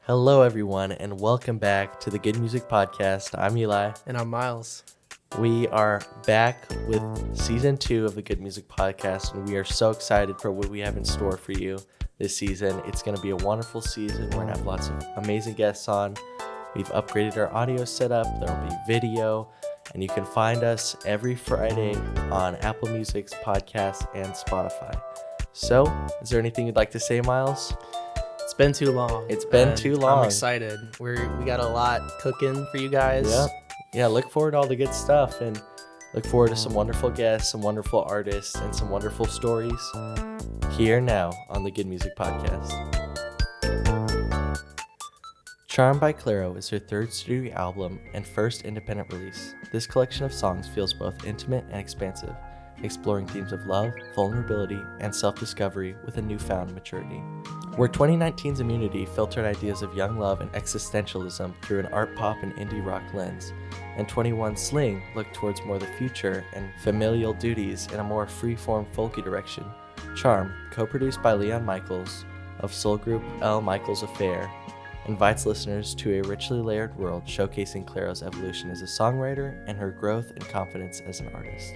Hello, everyone, and welcome back to the Good Music Podcast. I'm Eli. And I'm Miles. We are back with Season 2 of the Good Music Podcast, and we are so excited for what we have in store for you this season. It's going to be a wonderful season. We're going to have lots of amazing guests on. We've upgraded our audio setup. There will be video, and you can find us every Friday on Apple Music's podcast and Spotify. So, is there anything you'd like to say, Miles? It's been too long. It's been too long. I'm excited. We got a lot cooking for you guys. Yep. Yeah, look forward to all the good stuff and look forward to some wonderful guests, some wonderful artists, and some wonderful stories here now on the Good Music Podcast. Charm by Clairo is her third studio album and first independent release. This collection of songs feels both intimate and expansive, exploring themes of love, vulnerability, and self-discovery with a newfound maturity. Where 2019's Immunity filtered ideas of young love and existentialism through an art pop and indie rock lens, and 21's Sling looked towards more the future and familial duties in a more free-form folky direction. Charm, co-produced by Eli and Miles of soul group L. Michaels Affair, invites listeners to a richly layered world showcasing Clairo's evolution as a songwriter and her growth and confidence as an artist.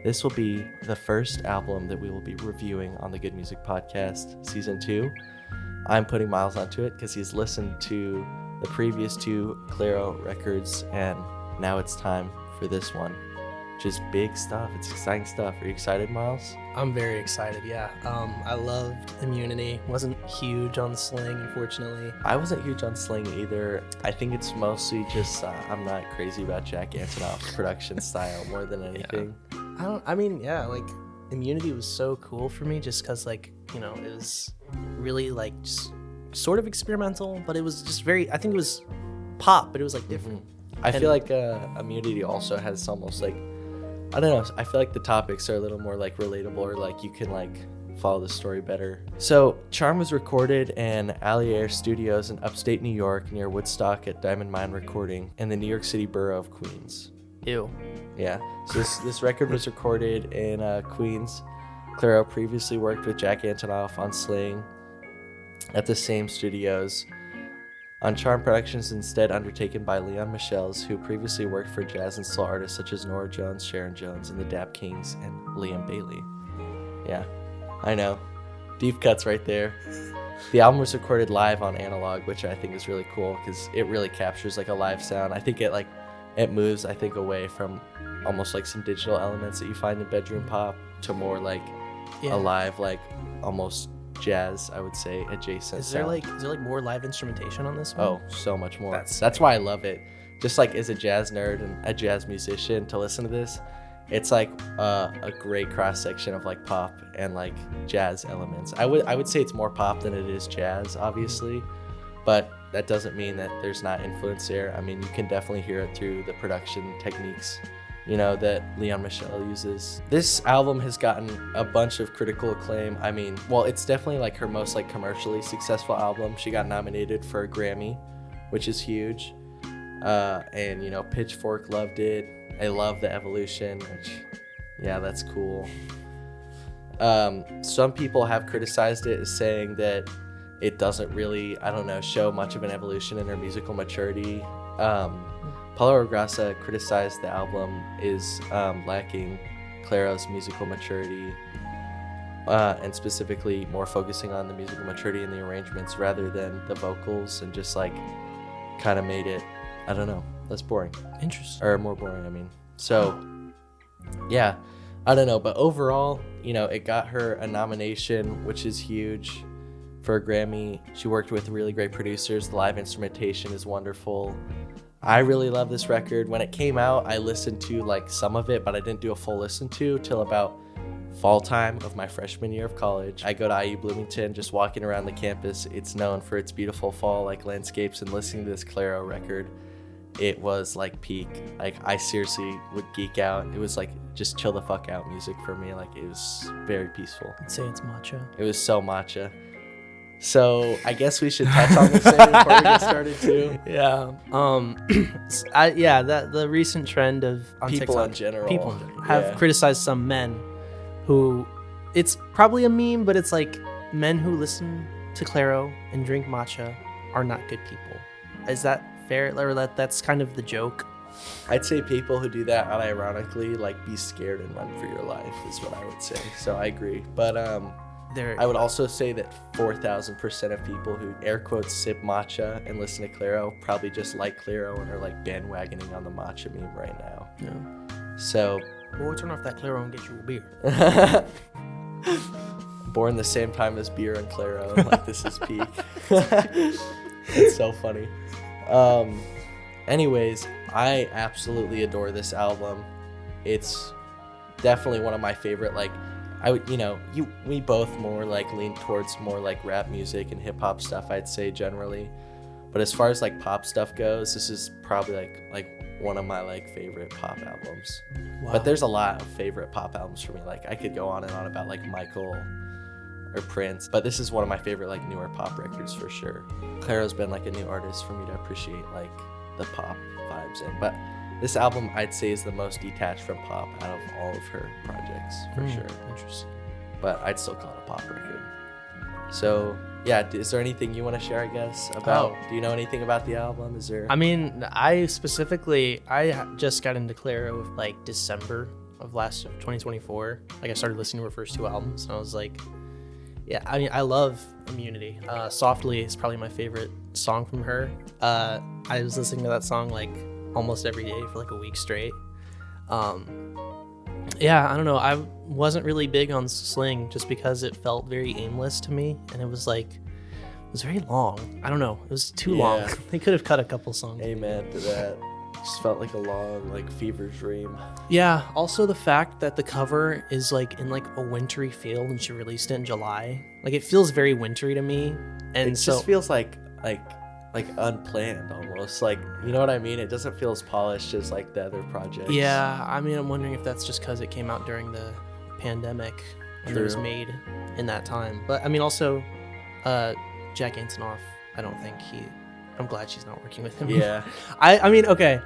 This will be the first album that we will be reviewing on the Good Music Podcast, Season 2. I'm putting Miles onto it because he's listened to the previous two Clairo records, and now it's time for this one. Just big stuff. It's exciting stuff. Are you excited, Miles? I'm very excited, yeah. I loved Immunity. Wasn't huge on Sling, unfortunately. I wasn't huge on Sling either. I think it's mostly just I'm not crazy about Jack Antonoff's production style more than anything. Yeah. Immunity was so cool for me just because, it was really, just sort of experimental, but it was just I think it was pop, but it was, different. I feel like Immunity also has almost, I don't know, I feel like the topics are a little more, relatable, or, you can, follow the story better. So, Charm was recorded in Allier Studios in upstate New York near Woodstock at Diamond Mine Recording in the New York City borough of Queens. Ew. Yeah, so this record was recorded in Queens. Clairo previously worked with Jack Antonoff on Sling at the same studios. On Charm Productions, instead undertaken by Leon Michels, who previously worked for jazz and soul artists such as Nora Jones, Sharon Jones, and the Dap Kings, and Liam Bailey. Yeah, I know. Deep cuts right there. The album was recorded live on analog, which I think is really cool because it really captures a live sound. I think it moves, away from almost some digital elements that you find in bedroom pop to more a live, almost jazz, I would say, adjacent. Is there more live instrumentation on this one? Oh, so much more. That's why I love it. Just as a jazz nerd and a jazz musician, to listen to this, it's a great cross section of pop and jazz elements. I would say it's more pop than it is jazz, obviously, but that doesn't mean that there's not influence there. I mean, you can definitely hear it through the production techniques, that Leon Michel uses. This album has gotten a bunch of critical acclaim. I mean, well, it's definitely her most commercially successful album. She got nominated for a Grammy, which is huge. And Pitchfork loved it. I love the evolution, which, yeah, that's cool. Some people have criticized it as saying that it doesn't really, show much of an evolution in her musical maturity. Paulo Grassa criticized the album is lacking Clairo's musical maturity, and specifically more focusing on the musical maturity in the arrangements rather than the vocals, and just kind of made it, less boring. Interesting. Or more boring, I mean. So, yeah, I don't know. But overall, it got her a nomination, which is huge, for a Grammy. She worked with really great producers. The live instrumentation is wonderful. I really love this record. When it came out, I listened to some of it, but I didn't do a full listen to till about fall time of my freshman year of college. I go to IU Bloomington, just walking around the campus. It's known for its beautiful fall landscapes, and listening to this Clairo record, it was peak. I seriously would geek out. It was just chill the fuck out music for me. It was very peaceful. I'd say it's matcha. It was so matcha. So I guess we should touch on this thing before we get started too. Yeah. The recent trend of on people TikTok, in general have criticized some men who, it's probably a meme, but it's men who listen to Clairo and drink matcha are not good people. Is that fair? Or that's kind of the joke? I'd say people who do that unironically, like, be scared and run for your life is what I would say. So I agree. But I would also say that 4,000% of people who air quotes sip matcha and listen to Clairo probably just like Clairo and are like bandwagoning on the matcha meme right now. Yeah. So we'll turn off that Clairo and get you a beer. Born the same time as beer and Clairo, like this is peak. It's so funny. Anyways, I absolutely adore this album. It's definitely one of my favorite, like, I would, we both more like lean towards more like rap music and hip hop stuff, I'd say generally. But as far as like pop stuff goes, this is probably like one of my like favorite pop albums. Wow. But there's a lot of favorite pop albums for me. Like I could go on and on about like Michael or Prince, but this is one of my favorite like newer pop records for sure. Clairo's been like a new artist for me to appreciate like the pop vibes in. But this album, I'd say, is the most detached from pop out of all of her projects, for sure. Interesting. But I'd still call it a pop record. So, yeah, is there anything you want to share, I guess, about... Do you know anything about the album? Is there... I mean, I just got into Clairo like December of 2024. Like, I started listening to her first two albums, and I was like... Yeah, I mean, I love Immunity. Softly is probably my favorite song from her. I was listening to that song, like, almost every day for like a week straight. Yeah, I don't know. I wasn't really big on Sling just because it felt very aimless to me, and it was very long. I don't know. It was too long. They could have cut a couple songs. Amen to that. Just felt like a long, like, fever dream. Yeah. Also, the fact that the cover is like in like a wintry field, and she released it in July. Like, it feels very wintry to me, and it just feels like unplanned almost. Like, you know what I mean? It doesn't feel as polished as like the other projects. Yeah, I mean, I'm wondering if that's just because it came out during the pandemic and it was made in that time. But I mean, also, Jack Antonoff, I'm glad she's not working with him. Yeah. I mean, okay,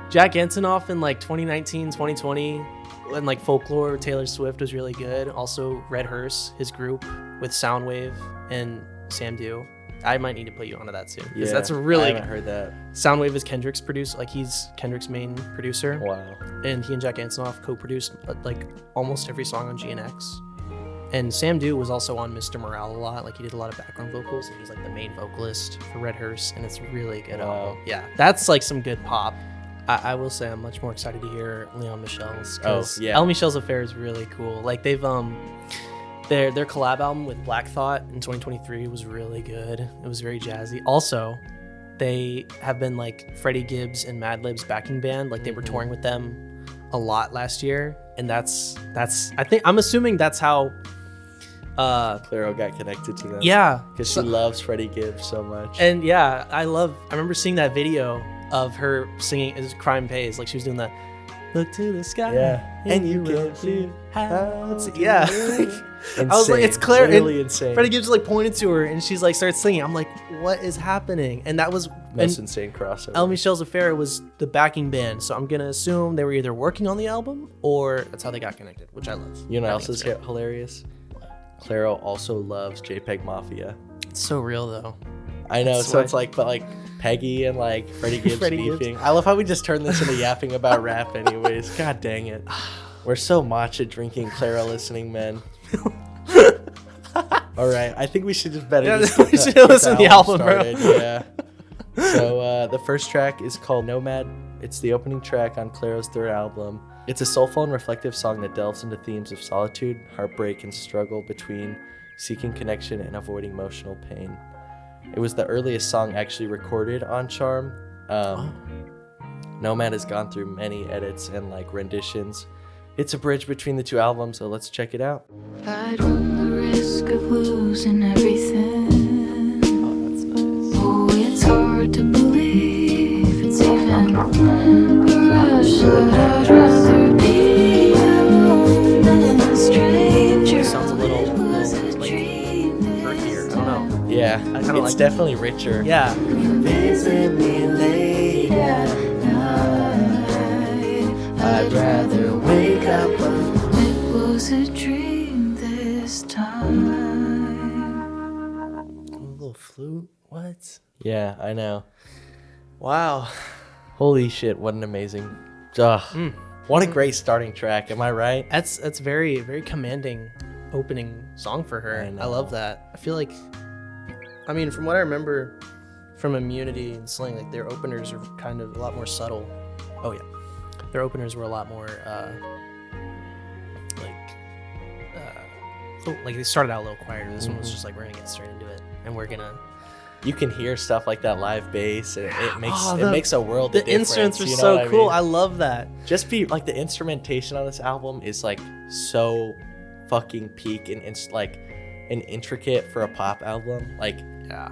Jack Antonoff in like 2019, 2020, when like Folklore, Taylor Swift was really good. Also, Red Hearse, his group with Soundwave and Sam Dew. I might need to put you onto that soon. Yeah, that's a really... I haven't heard that. Soundwave is Kendrick's producer. Like, he's Kendrick's main producer. Wow. And he and Jack Antonoff co-produced like almost every song on GNX. And Sam Dew was also on Mr. Morale a lot. Like, he did a lot of background vocals, and he's like the main vocalist for Red Hearse, and it's really good. Wow. Yeah, that's like some good pop. I will say I'm much more excited to hear Leon Michelle's, because El Michelle's Affair is really cool. Like, they've their collab album with Black Thought in 2023 was really good. It was very jazzy. Also, they have been like Freddie Gibbs and Madlib's backing band. Like, they were touring with them a lot last year, and I'm assuming that's how Clairo got connected to them. Yeah, because she loves Freddie Gibbs so much. And yeah, I remember seeing that video of her singing as Crime Pays. Like, she was doing that look to the sky, and you can feel how it's... Yeah. I was like, it's Clairo. Really insane. Freddie Gibbs like pointed to her, and she's like starts singing. I'm like, what is happening? And that was most insane crossover. El Michelle's Affair was the backing band, so I'm gonna assume they were either working on the album or that's how they got connected, which I love. You know what else is hilarious? Clairo also loves JPEG Mafia. It's so real though. I know. So it's like, but like Peggy and like Freddie Gibbs beefing. I love how we just turned this into yapping about rap anyways. God dang it. We're so matcha drinking, Clairo listening men. All right, I think we should just listen to the album, started. Bro. Yeah. So the first track is called Nomad. It's the opening track on Clairo's third album. It's a soulful and reflective song that delves into themes of solitude, heartbreak, and struggle between seeking connection and avoiding emotional pain. It was the earliest song actually recorded on Charm. Nomad has gone through many edits and like renditions. It's a bridge between the two albums, so let's check it out. I'd run the risk of losing everything. Oh, that's nice. Oh, it's hard to believe it's even a rush that I'd rather be alone than a stranger. It sounds a little like earthier. I don't know. Yeah, it's definitely richer. Yeah. Visit me late at night. I'd rather wake up. It was a dream this time. A little flute? What? Yeah, I know. Wow. Holy shit, what an amazing. What a great starting track. Am I right? That's very, very commanding opening song for her. I love that. I feel like, I mean, from what I remember from Immunity and Sling, like their openers are kind of a lot more subtle. Oh yeah, their openers were a lot more like they started out a little quieter. This one was just like, we're gonna get straight into it, and we're gonna. You can hear stuff like that live bass. It makes a world of difference. The instruments are you know so what I cool. mean? I love that. Just be like, the instrumentation on this album is like so fucking peak and it's like an intricate for a pop album. Like,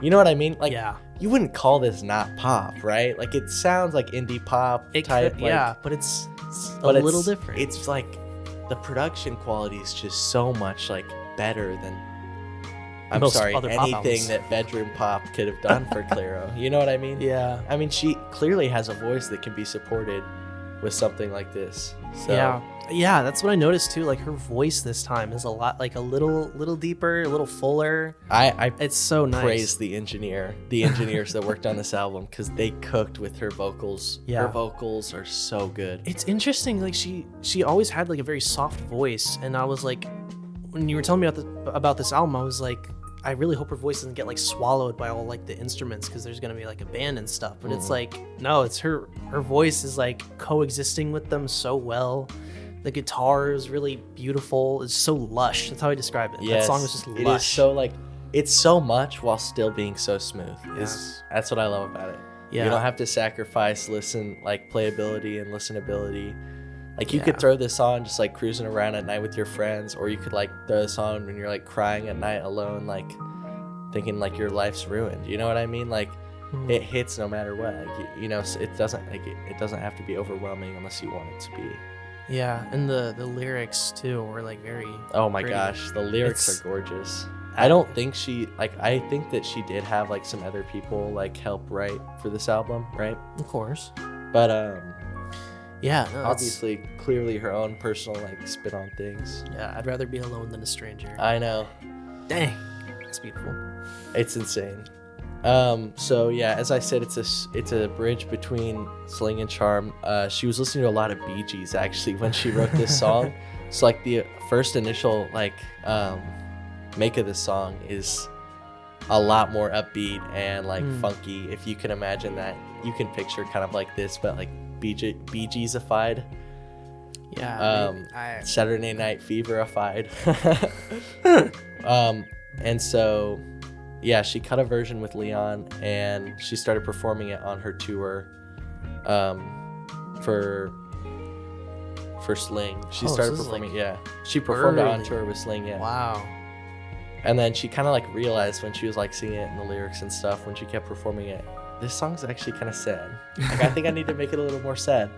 you know what I mean? Like, you wouldn't call this not pop, right? Like, it sounds like indie pop type. But it's a little different. It's like the production quality is just so much like better than anything that bedroom pop could have done for Clairo. You know what I mean? Yeah. I mean, she clearly has a voice that can be supported with something like this. So, yeah, that's what I noticed too. Like, her voice this time is a lot, like a little deeper, a little fuller. It's so nice. Praise the engineers that worked on this album, because they cooked with her vocals. Yeah. Her vocals are so good. It's interesting. Like, she always had like a very soft voice, and I was like, when you were telling me about this album, I was like, I really hope her voice doesn't get like swallowed by all like the instruments, because there's gonna be like a band and stuff. But it's like, no, it's her voice is like coexisting with them so well. The guitar is really beautiful. It's so lush. That's how I describe it. Yes, that song was just lush. It is so like, it's so much while still being so smooth. Yes. That's what I love about it. Yeah. You don't have to sacrifice playability and listenability. Like, you could throw this on just like cruising around at night with your friends, or you could like throw this on when you're like crying at night alone, like thinking like your life's ruined. You know what I mean? Like, it hits no matter what. Like, you know, it doesn't have to be overwhelming unless you want it to be. Yeah, and the lyrics too were like very. Oh my pretty. gosh, the lyrics are gorgeous. I think that she did have like some other people like help write for this album, right? Of course. But yeah, no, obviously, clearly her own personal like spin on things. Yeah, I'd rather be alone than a stranger. I know. Dang, that's beautiful. It's insane. So yeah, as I said, it's a bridge between Sling and Charm. She was listening to a lot of Bee Gees actually when she wrote this song. So like the first initial like make of this song is a lot more upbeat and like funky. If you can imagine that, you can picture kind of like this, but like Bee Gees-ified. Yeah. Saturday Night Fever-ified. And so, yeah, she cut a version with Leon, and she started performing it on her tour for Sling. She started performing, she performed it on tour with Sling, Wow. And then she kind of like realized when she was like singing it in the lyrics and stuff, when she kept performing it, this song's actually kind of sad. Like, I think I need to make it a little more sad.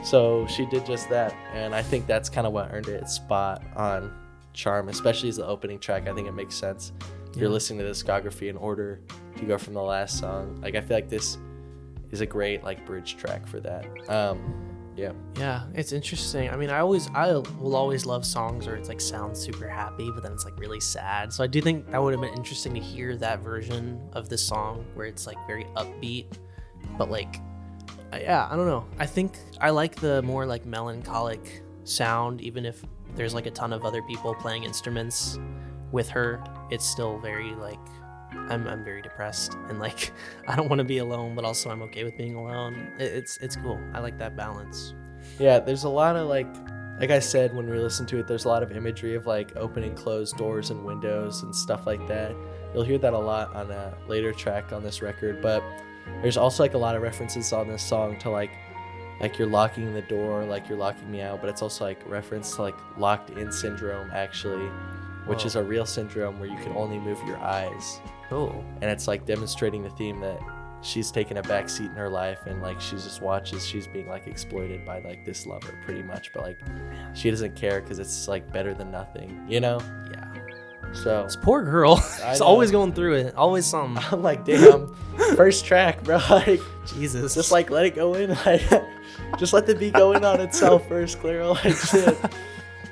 So she did just that, and I think that's kind of what earned it its spot on Charm, especially as the opening track. I think it makes sense. You're listening to the discography in order to go from the last song. Like, I feel like this is a great like bridge track for that. Yeah, it's interesting. I mean, I will always love songs where it's like sounds super happy, but then it's like really sad. So I do think that would have been interesting to hear that version of this song where it's like very upbeat, but like, I don't know. I think I like the more like melancholic sound, even if there's like a ton of other people playing instruments with her. It's still very like, I'm very depressed, and like, I don't want to be alone, but also I'm okay with being alone. It's cool. I like that balance. Yeah, there's a lot of like I said, when we listen to it, there's a lot of imagery of like open and closed doors and windows and stuff like that. You'll hear that a lot on a later track on this record, but there's also like a lot of references on this song to like you're locking the door, like you're locking me out, but it's also like reference to like locked in syndrome actually, which is a real syndrome where you can only move your eyes. Oh. And it's like demonstrating the theme that she's taking a back seat in her life, and like she just watches, she's being like exploited by like this lover pretty much, but like she doesn't care because it's like better than nothing, you know? Yeah. So this poor girl, she's always going through it, always something. I'm like, damn, first track, bro. Like, Jesus, just like let it go in, like just let the beat go in on itself first, Clairo. Like, shit.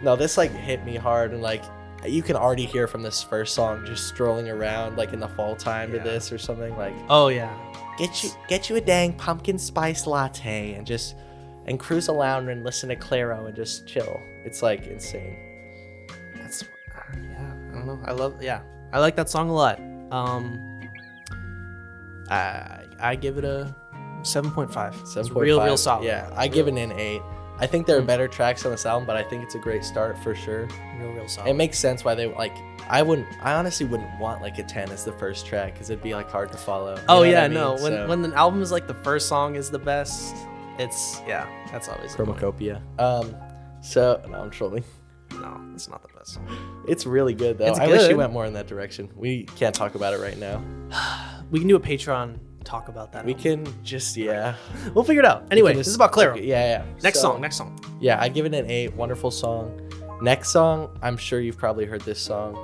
No, this like hit me hard, and like you can already hear from this first song just strolling around like in the fall time to this or something like. Oh yeah. Get you a dang pumpkin spice latte and cruise around and listen to Clairo and just chill. It's like insane. That's yeah. I don't know. I like that song a lot. I give it a 7.5. It's real solid. Yeah, I give it an 8. I think there are better tracks on this album, but I think it's a great start for sure. Real solid. It makes sense why they like. I honestly wouldn't want like a 10 as the first track because it'd be like hard to follow. Oh You know yeah, what I mean? no. When the album is like the first song is the best, that's always the point. Chromacopia. So no, I'm trolling. No, it's not the best song. It's really good though. It's I wish you good. went more in that direction. We can't talk about it right now. We can do a Patreon talk about that. We album. can just We'll figure it out. Anyway, this is about Clairo. Okay, yeah. Next So, song. Yeah, I give it an 8. Wonderful song. Next song, I'm sure you've probably heard this song.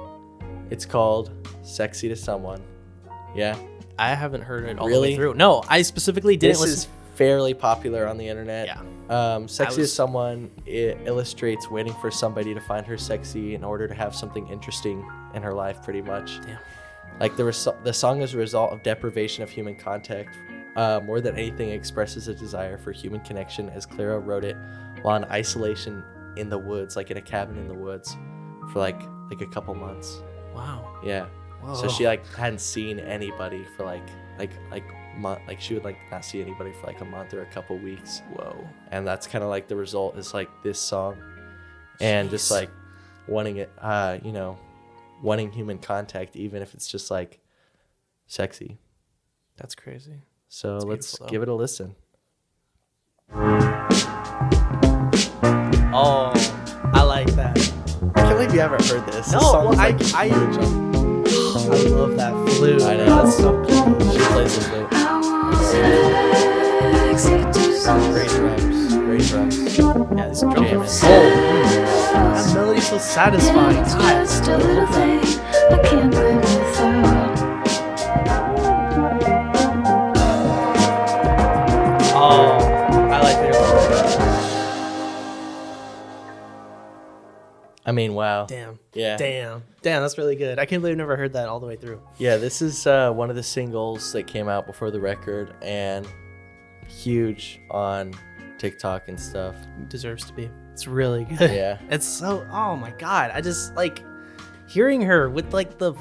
It's called "Sexy to Someone." Yeah. I haven't heard it all the Really? way through. No, I specifically didn't This listen. is fairly popular on the internet. Yeah. Sexy to was- Someone, it illustrates waiting for somebody to find her sexy in order to have something interesting in her life, pretty much. Damn. Like the song is a result of deprivation of human contact. More than anything, it expresses a desire for human connection, as Clairo wrote it while in isolation in the woods, like in a cabin in the woods, for like a couple months. Wow. Yeah. Whoa. So she like hadn't seen anybody for like she would like not see anybody for like a month or a couple weeks. Whoa. And that's kind of like the result is like this song, and just like wanting it, wanting human contact, even if it's just like sexy. That's crazy. So let's beautiful, though. give it a listen. Oh, I like that. I can't believe you haven't heard this. This No, song well, is, like, I huge on- love that flute. I know. That's so cool. She plays the flute. Sexy to someone. Great drums. Great drums. Yeah, this drum Jamming. that melody's so satisfying. It's God. just a little thing I can't live without. Oh, I like it. I mean, wow. Damn. Yeah. Damn, that's really good. I can't believe I've never heard that all the way through. Yeah, this is one of the singles that came out before the record and huge on TikTok and stuff. Deserves to be. It's really good. Yeah. It's so, oh my God. I just like hearing her with like the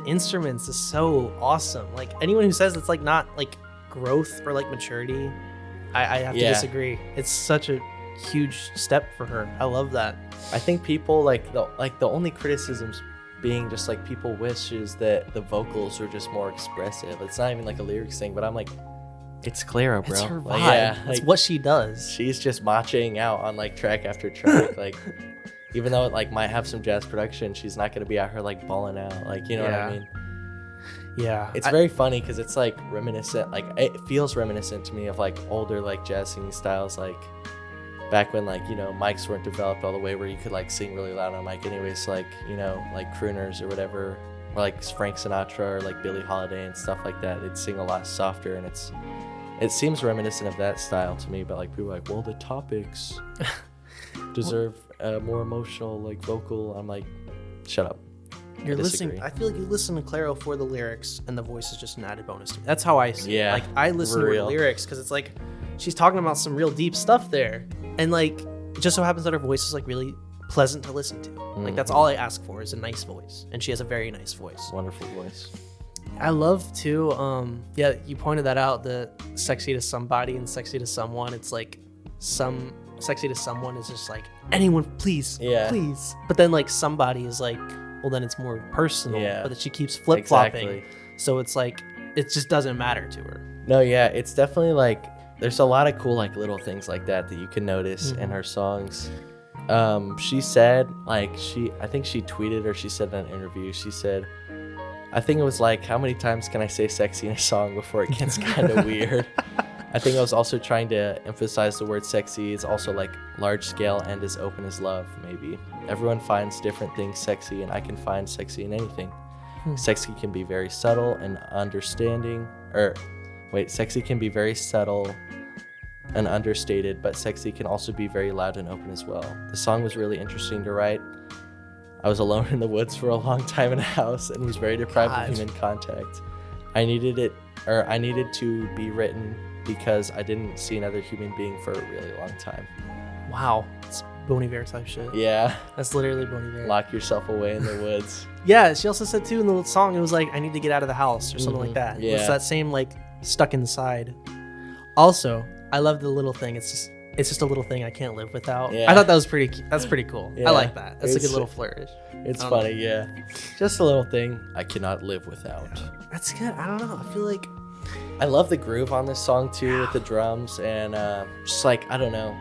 instruments is so awesome. Like anyone who says it's like not like growth or like maturity, I have to disagree. It's such a huge step for her. I love that. I think people the only criticisms being just like people wishes that the vocals were just more expressive. It's not even like a lyrics thing, but I'm like, it's Clairo, bro. It's her vibe. Like, yeah, That's like, what she does. she's just matching out on like track after track. Like, even though it like might have some jazz production, she's not gonna be out here like balling out. Like, you know what I mean? Yeah. It's very funny because it's like reminiscent. Like, it feels reminiscent to me of like older like jazz singing styles, like back when like mics weren't developed all the way where you could like sing really loud on a mic. Anyways, like like crooners or whatever, or like Frank Sinatra or like Billie Holiday and stuff like that. They'd sing a lot softer, and it seems reminiscent of that style to me. But like people are like, well, the topics deserve a more emotional like vocal. I'm like, shut up. You're disagree. listening. I feel like you listen to Clairo for the lyrics, and the voice is just an added bonus to me. That's how I see it. Yeah, Like I listen for to her real. lyrics because it's like she's talking about some real deep stuff there, and like it just so happens that her voice is like really pleasant to listen to. Like that's all I ask for is a nice voice, and she has a very nice voice. Wonderful voice. I love too. Yeah, you pointed that out. The sexy to somebody and sexy to someone. It's like some sexy to someone is just like anyone, please, Yeah. please. But then like somebody is like, well, then it's more personal. Yeah. But that she keeps flip flopping. Exactly. So it's like it just doesn't matter to her. No, yeah, it's definitely like there's a lot of cool like little things like that you can notice in her songs. She said like I think she tweeted or she said in an interview, she said, I think it was like, how many times can I say sexy in a song before it gets kind of weird? I think I was also trying to emphasize the word sexy is also like large scale and as open as love, maybe. Everyone finds different things sexy, and I can find sexy in anything. Sexy can be very subtle and sexy can be very subtle and understated, but sexy can also be very loud and open as well. The song was really interesting to write. I was alone in the woods for a long time in a house and was very deprived God. of human contact. I needed to be written because I didn't see another human being for a really long time. Wow. It's Bon Iver type shit. Yeah. That's literally Bon Iver. Lock yourself away in the woods. Yeah, she also said too in the song, it was like, I need to get out of the house or something like that. Yeah. It's that same like stuck inside. Also, I love the little thing. It's just a little thing I can't live without. Yeah. I thought that was that's pretty cool. Yeah. I like that. That's a It's- good little flourish. It's I don't funny, yeah. Just a little thing I cannot live without. That's good. I don't know. I feel like I love the groove on this song too with the drums and just like, I don't know,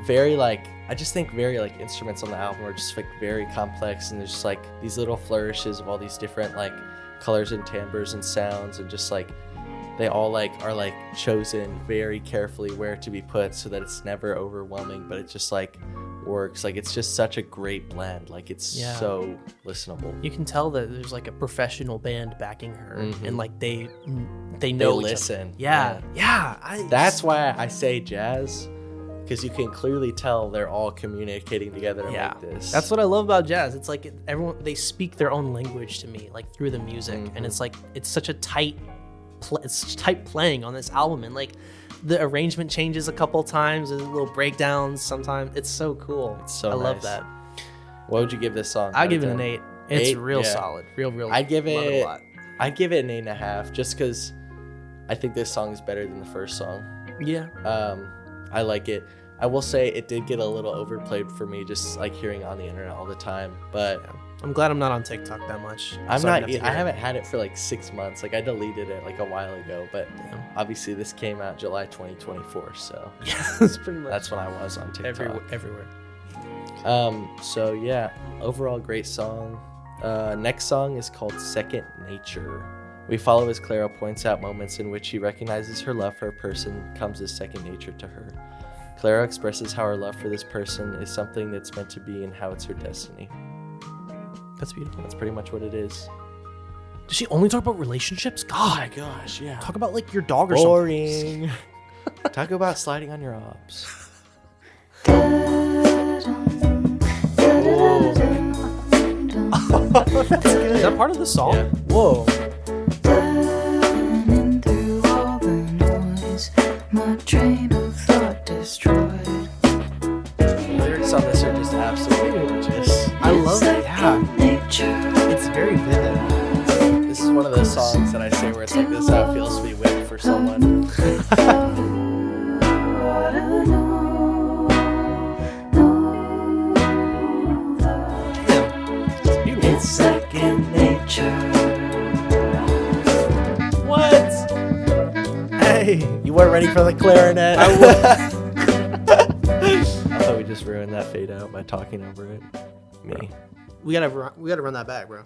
very like, I just think very like instruments on the album are just like very complex, and there's just like these little flourishes of all these different like colors and timbres and sounds, and just like they all like are like chosen very carefully where to be put so that it's never overwhelming, but it just like works. Like it's just such a great blend. Like it's so listenable. you can tell that there's like a professional band backing her, Mhm. and like they They know each other. listen. Yeah. That's why I say jazz, because you can clearly tell they're all communicating together to make this. That's what I love about jazz. It's like everyone, they speak their own language to me, like through the music, and it's like it's such a tight, it's such tight playing on this album, and like the arrangement changes a couple times, there's little breakdowns sometimes. It's so cool. It's so I love nice. that. What would you give this song? I out give of it an 10? 8. It's 8? real Yeah. solid, real. I'd give love it. a lot. I'd give it an 8.5, just because I think this song is better than the first song. Yeah. I like it. I will say it did get a little overplayed for me, just like hearing on the internet all the time. But I'm glad I'm not on TikTok that much. I'm so I not. don't have to I hear it. haven't had it for like 6 months. Like I deleted it like a while ago. But Damn. obviously this came out July 2024, so Yeah, it's pretty much that's when I was on TikTok. everywhere. So yeah, overall great song. Next song is called Second Nature. We follow as Clairo points out moments in which she recognizes her love for a person comes as second nature to her. Clairo expresses how her love for this person is something that's meant to be and how it's her destiny. That's beautiful. That's pretty much what it is. Does she only talk about relationships? God, gosh, yeah. talk about like your dog or something. Boring. Talk about sliding on your obs. Is that part of the song? Yeah. Whoa. Burning through all the noise, my train of thought destroyed. Lyrics on this are just absolutely gorgeous. I love it. Yeah. Nature. It's very vivid. This is one of those songs that I say where it's like, this is how it feels to be whipped for someone. It's second nature. What? Hey. You weren't ready for the clarinet. I I thought we just ruined that fade out by talking over it. Me. We gotta run that back, bro.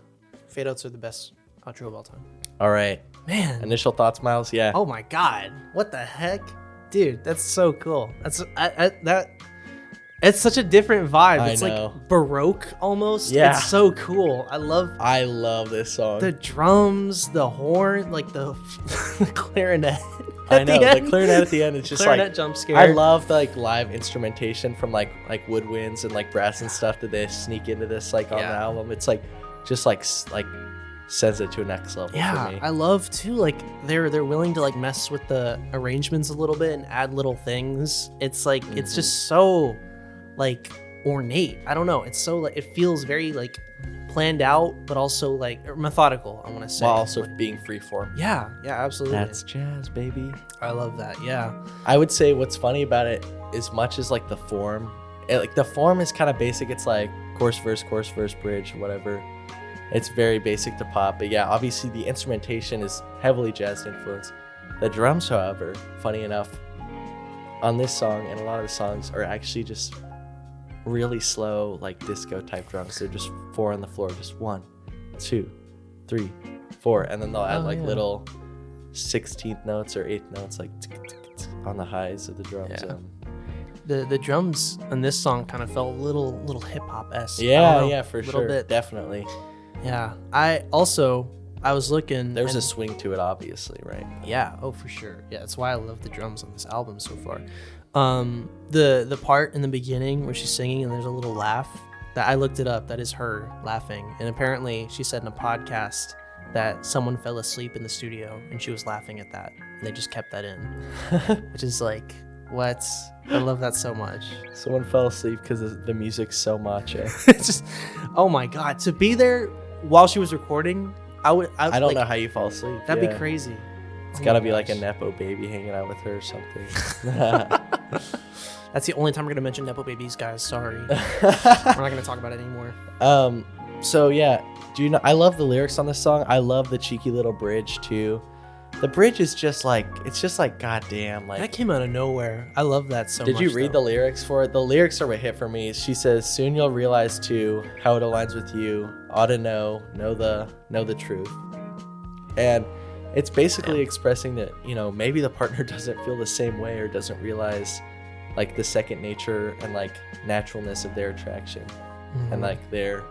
Fade outs are the best outro of all time. All right. Man. Initial thoughts, Miles? Yeah. Oh my god. What the heck? Dude, that's so cool. That it's such a different vibe. I It's know. like Baroque almost. Yeah. It's so cool. I love this song. the drums, the horn, like the clarinet. I at know. the The end. clarinet at the end, it's just Clarinet like, jump scare. I love the like live instrumentation from like woodwinds and like brass and stuff that they sneak into this like on the Yeah. album. It's like, just like sends it to a next level for Yeah, me. I love too. Like they're willing to like mess with the arrangements a little bit and add little things. It's like it's just so like ornate. I don't know. It's so like it feels very like planned out, but also like methodical. I want to say. While also Like, being freeform. yeah, absolutely. That's jazz, baby. I love that. Yeah, I would say what's funny about it, as much as like the form, like the form is kind of basic. It's like chorus, verse, bridge, whatever. It's very basic to pop. But yeah, obviously the instrumentation is heavily jazz influenced. The drums, however, funny enough, on this song and a lot of the songs are actually just really slow, like disco type drums. They're just 4 on the floor, just 1, 2, 3, 4, and then they'll add little 16th notes or 8th notes like on the highs of the drums. Yeah. The drums on this song kind of felt a little hip hop esque. Yeah, for little sure, bit. definitely. Yeah, I was looking. There's a and- swing to it, obviously, right? Yeah, oh for sure. Yeah, that's why I love the drums on this album so far. The part in the beginning where she's singing and there's a little laugh, That I looked it up. That is her laughing. And apparently she said in a podcast that someone fell asleep in the studio and she was laughing at that. And they just kept that in. Which is like, what? I love that so much. Someone fell asleep because the music's so macho. It's just, oh my God. To be there while she was recording, I don't like, know how you fall asleep. That'd be crazy. It's got to be like a Nepo baby hanging out with her or something. That's the only time we're going to mention Nepo babies, guys. Sorry. We're not going to talk about it anymore. So yeah, do you know, I love the lyrics on this song. I love the cheeky little bridge too. The bridge is just like, it's just like, goddamn. Like, that came out of nowhere. I love that so much. Did you read the lyrics for it? The lyrics are what hit for me. She says, soon you'll realize too how it aligns with you. Ought to know the truth. And it's basically expressing that, you know, maybe the partner doesn't feel the same way or doesn't realize like the second nature and like naturalness of their attraction and like their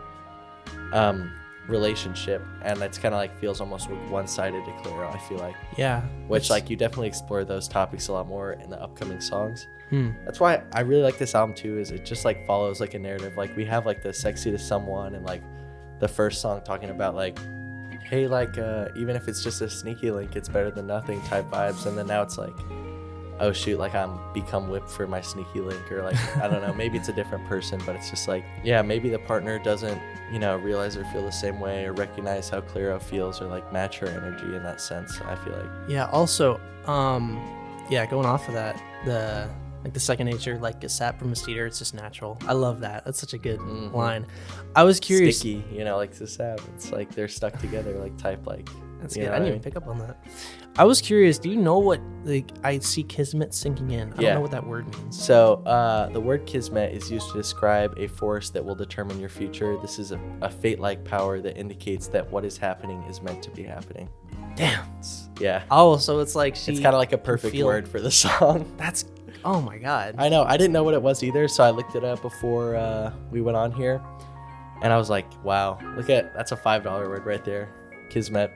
relationship. And it's kind of like feels almost one-sided to Clairo, I feel like. Yeah. Which like you definitely explore those topics a lot more in the upcoming songs. That's why I really like this album too, is it just like follows like a narrative. Like we have like the sexy to someone and like the first song talking about like, hey, like even if it's just a sneaky link, it's better than nothing type vibes. And then now it's like, oh shoot, like I'm become whipped for my sneaky link, or like I don't know, maybe it's a different person, but it's just like, yeah, maybe the partner doesn't, you know, realize or feel the same way or recognize how Clairo feels or like match her energy in that sense, I feel like. Yeah, also going off of that, the second nature, like a sap from a cedar, it's just natural. I love that. That's such a good line. I was curious. Sticky, you know, like the sap. It's like they're stuck together, like type like. That's good. I didn't even pick up on that. I was curious. Do you know what, like, I see kismet sinking in? I don't know what that word means. So the word kismet is used to describe a force that will determine your future. This is a fate-like power that indicates that what is happening is meant to be happening. Damn. Yeah. Oh, so it's like it's kind of like a perfect word for the song. That's, oh my God. I know. I didn't know what it was either, so I looked it up before we went on here. And I was like, wow, that's a $5 word right there. Kismet.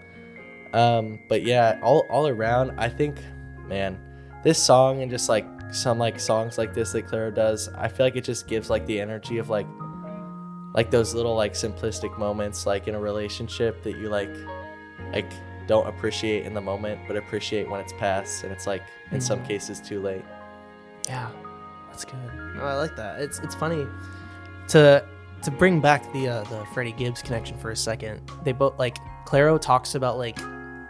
But yeah, all around, I think, man, this song and just like some like songs like this that Clairo does, I feel like it just gives like the energy of like those little like simplistic moments like in a relationship that you like don't appreciate in the moment, but appreciate when it's past, and it's like in some cases too late. Yeah, that's good. No, I like that. It's funny to bring back the Freddie Gibbs connection for a second. They both, like, Clairo talks about like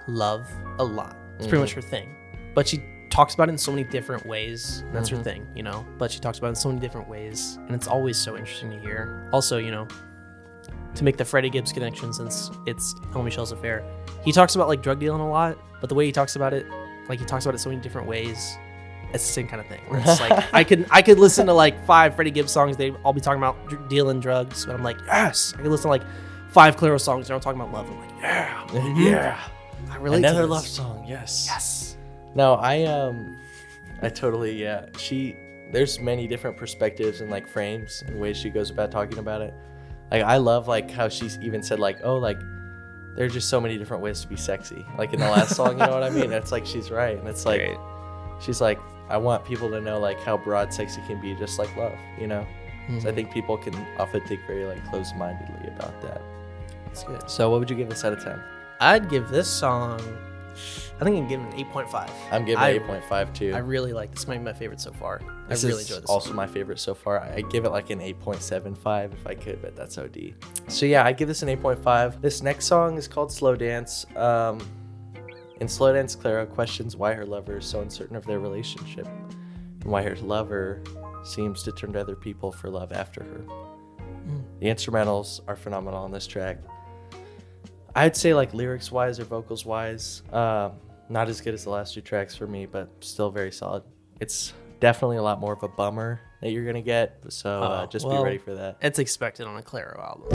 love a lot. It's pretty much her thing, but she talks about it in so many different ways. That's her thing, you know, but she talks about it in so many different ways, and it's always so interesting to hear. Also, you know, to make the Freddie Gibbs connection, since it's Homie Michelle's affair, he talks about like drug dealing a lot, but the way he talks about it, like he talks about it so many different ways. It's the same kind of thing. Where it's like I could listen to like 5 Freddie Gibbs songs, they'd all be talking about dealing drugs, but I'm like, yes. I could listen to like 5 Clairo songs, they're all talking about love. I'm like, yeah, yeah. I relate Another to love this. song, yes. Yes. No, I totally, yeah. There's many different perspectives and like frames and ways she goes about talking about it. Like I love like how she's even said like, oh, like there are just so many different ways to be sexy. Like in the last song, you know what I mean? It's like she's right, and it's like she's like, I want people to know like how broad sexy can be, just like love, you know. So I think people can often think very like close-mindedly about that. That's good. So what would you give this out of 10? I'd give this song, I think I'd give it an 8.5. I'm giving it 8.5 too. I really like this. Might be my favorite so far. This I really is enjoyed this also song. my favorite so far. I'd give it like an 8.75 if I could, but that's OD. So yeah, I'd give this an 8.5. This next song is called Slow Dance. In Slow Dance, Clairo questions why her lover is so uncertain of their relationship and why her lover seems to turn to other people for love after her. The instrumentals are phenomenal on this track. I'd say like lyrics wise or vocals wise, not as good as the last 2 tracks for me, but still very solid. It's definitely a lot more of a bummer that you're gonna get, so just be ready for that. It's expected on a Clairo album.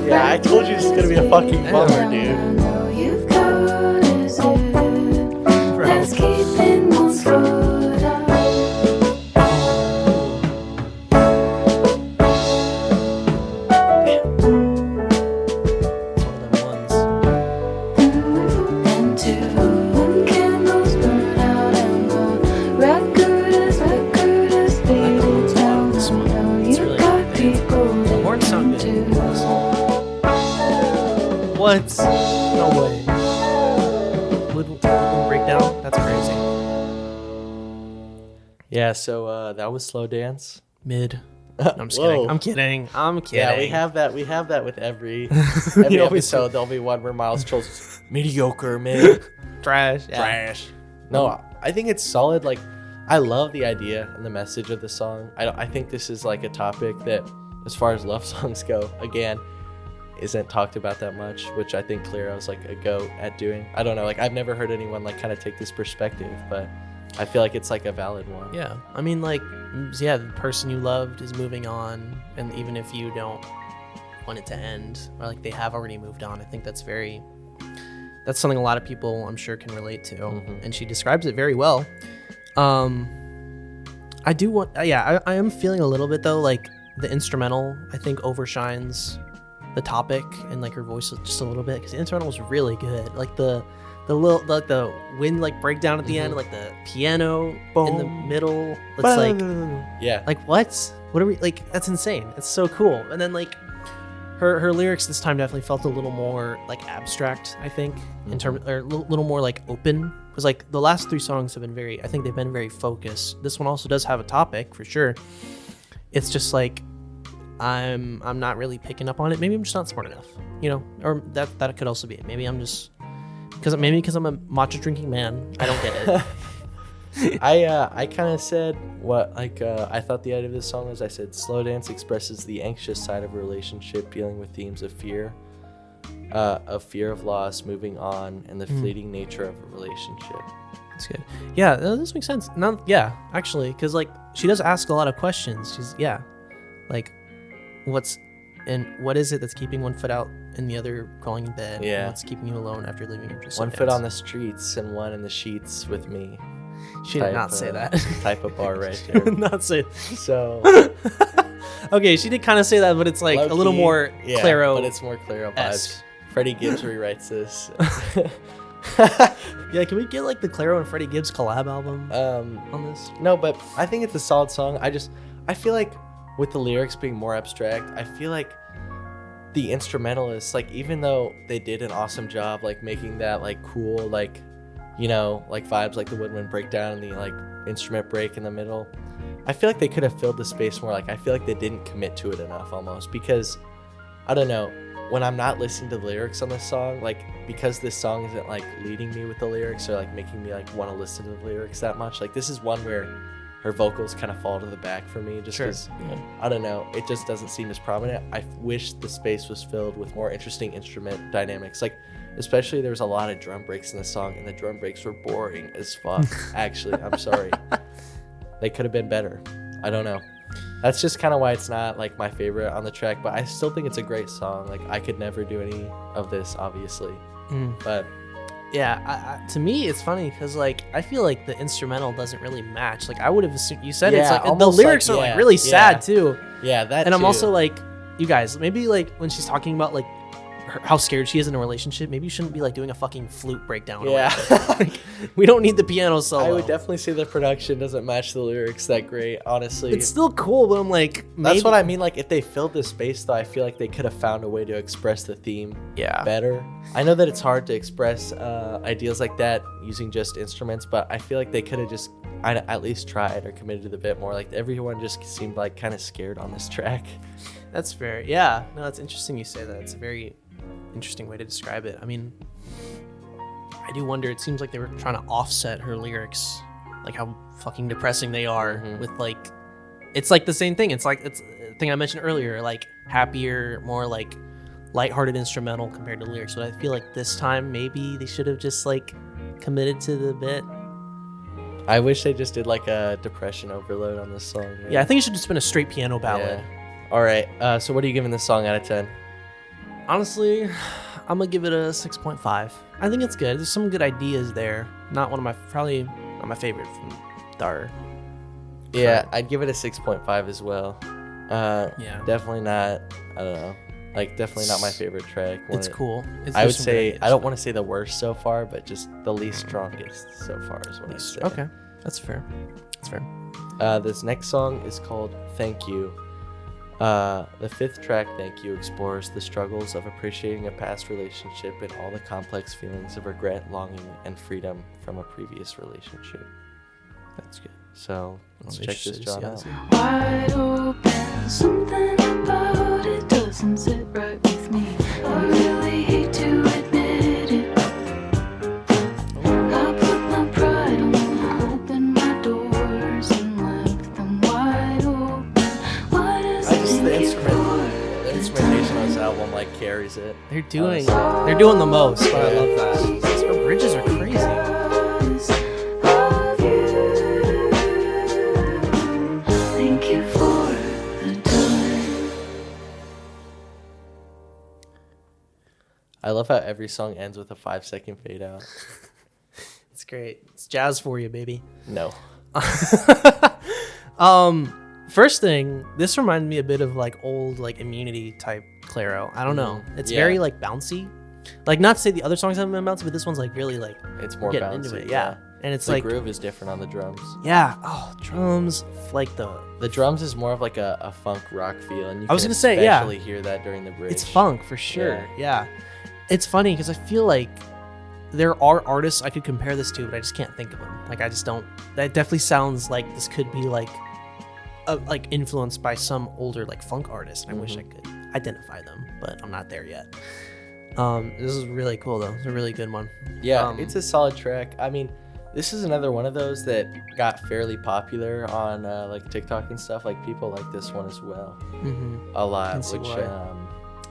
Yeah, I told you this is gonna be a fucking bummer, dude. What? No way. Little breakdown. That's crazy. Yeah, so that was Slow Dance. Mid. No, I'm just kidding. I'm kidding. Yeah, we have that with every episode. There'll be one where Miles trolls mediocre, mid, trash. Yeah. trash. No, I think it's solid. Like, I love the idea and the message of the song. I think this is like a topic that, as far as love songs go, again, isn't talked about that much, which I think Clairo is like a goat at doing. I don't know, like I've never heard anyone like kind of take this perspective, but I feel like it's like a valid one. Yeah. I mean, like, yeah, the person you loved is moving on, and even if you don't want it to end, or like they have already moved on, I think that's something a lot of people I'm sure can relate to. And she describes it very well. I do want, I am feeling a little bit though, like the instrumental I think overshines the topic, and like her voice just a little bit, because the instrumental was really good. Like the little, like the wind like breakdown at the end, like the piano in the middle. It's like, yeah, like what are we like? That's insane. It's so cool. And then like her lyrics this time definitely felt a little more like abstract, I think, in terms, or a little more like open. Because like the last three songs have been I think they've been very focused. This one also does have a topic for sure. It's just like I'm not really picking up on it. Maybe I'm just not smart enough, you know, or that could also be it. Maybe I'm just because I'm a matcha drinking man. I don't get it. I kind of said what I thought the idea of this song was. I said Slow Dance expresses the anxious side of a relationship, dealing with themes of fear of loss, moving on, and the fleeting nature of a relationship. That's good. Yeah, this makes sense. Actually, because like she does ask a lot of questions. She's like, what is it that's keeping one foot out and the other crawling in bed? Yeah. And what's keeping you alone after leaving your One foot on the streets and one in the sheets with me. She did not say that. Type of bar right She there. did not say. So Okay, she did kind of say that, but it's like low-key, a little more Clairo. but it's more Clairo vibes. Freddie Gibbs rewrites this. Yeah, can we get like the Clairo and Freddie Gibbs collab album on this? No, but I think it's a solid song. I feel like with the lyrics being more abstract, I feel like the instrumentalists, like, even though they did an awesome job like making that like cool, like, you know, like vibes, like the woodwind breakdown and the like instrument break in the middle, I feel like they could have filled the space more. Like, I feel like they didn't commit to it enough almost, because I don't know, when I'm not listening to the lyrics on this song, like, because this song isn't like leading me with the lyrics or like making me like want to listen to the lyrics that much, like this is one where her vocals kind of fall to the back for me, just because I don't know, it just doesn't seem as prominent. I wish the space was filled with more interesting instrument dynamics, like especially there was a lot of drum breaks in the song, and the drum breaks were boring as fuck. Actually, I'm sorry, they could have been better. I don't know. That's just kind of why it's not like my favorite on the track, but I still think it's a great song. Like, I could never do any of this, obviously, but yeah, to me it's funny because like I feel like the instrumental doesn't really match. Like, I would have assumed, you said it's like the lyrics are like really sad too. Yeah, that. And I'm too. also like, you guys, maybe like when she's talking about like how scared she is in a relationship, maybe you shouldn't be like doing a fucking flute breakdown. Yeah, like, we don't need the piano solo. I would definitely say the production doesn't match the lyrics that great, honestly. It's still cool, but I'm like, that's what I mean. Like, if they filled this space, though, I feel like they could have found a way to express the theme better. I know that it's hard to express ideas like that using just instruments, but I feel like they could have just at least tried or committed to the bit more. Like, everyone just seemed like kind of scared on this track. That's fair. Yeah, no, it's interesting you say that. It's a very interesting way to describe it. I mean, I do wonder, it seems like they were trying to offset her lyrics, like how fucking depressing they are with like, it's like the same thing. It's like, it's a thing I mentioned earlier, like happier, more like lighthearted instrumental compared to lyrics. But I feel like this time maybe they should have just like committed to the bit. I wish they just did like a depression overload on this song. Man. Yeah, I think it should have just been a straight piano ballad. Yeah. All right, so what are you giving this song out of 10? Honestly, I'm gonna give it a 6.5. I think it's good. There's some good ideas there. Probably not my favorite from Dar. Yeah, I'd give it a 6.5 as well. Yeah, definitely not. I don't know. Like, definitely not my favorite track. It's cool. I would say, I don't want to say the worst so far, but just the least strongest so far is what I say. Okay, that's fair. That's fair. This next song is called "Thank You." The fifth track, Thank You, explores the struggles of appreciating a past relationship and all the complex feelings of regret, longing, and freedom from a previous relationship. That's good. So let's I'm check this interested to see John how out. this is. Wide open, something about it doesn't sit right with me. I really hate to admit it. I put my pride on open my doors and left them wide open. Why does I just it the make it the instrumentation on this album like carries it. They're doing Honestly. they're doing the most, but I Yeah. love that. Her bridges are crazy. of you? Thank you for the time. I love how every song ends with a 5-second fade out. It's great. It's jazz for you, baby. No. First thing, this reminded me a bit of like old like Immunity type Clairo. I don't know. It's Yeah. very like bouncy. Like not to say the other songs haven't been bouncy, but this one's like really like It's we're more getting bouncy. into it. Yeah. And it's The like groove is different on the drums. yeah. Oh, drums like The drums is more of like a funk rock feel, and you I was can gonna say, yeah. especially hear that during the bridge. it's funk for sure. Yeah. It's funny because I feel like there are artists I could compare this to, but I just can't think of them. Like I just don't. That definitely sounds like this could be like influenced by some older like funk artist. And I wish I could identify them, but I'm not there yet. This is really cool though. It's a really good one. Yeah, it's a solid track. I mean, this is another one of those that got fairly popular on like TikTok and stuff. Like people like this one as well a lot, Can see which why.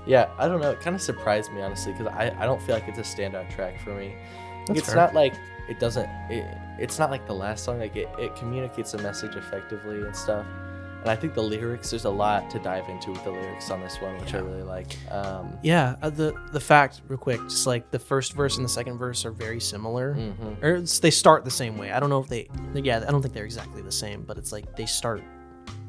yeah, I don't know. It kind of surprised me honestly because I don't feel like it's a standout track for me. That's It's fair. not like it doesn't. It's not like the last song. Like it communicates a message effectively and stuff. And I think the lyrics, there's a lot to dive into with the lyrics on this one, which I really like. Yeah, the fact, real quick, just like the first verse and the second verse are very similar, or they start the same way. I don't know if yeah, I don't think they're exactly the same, but it's like they start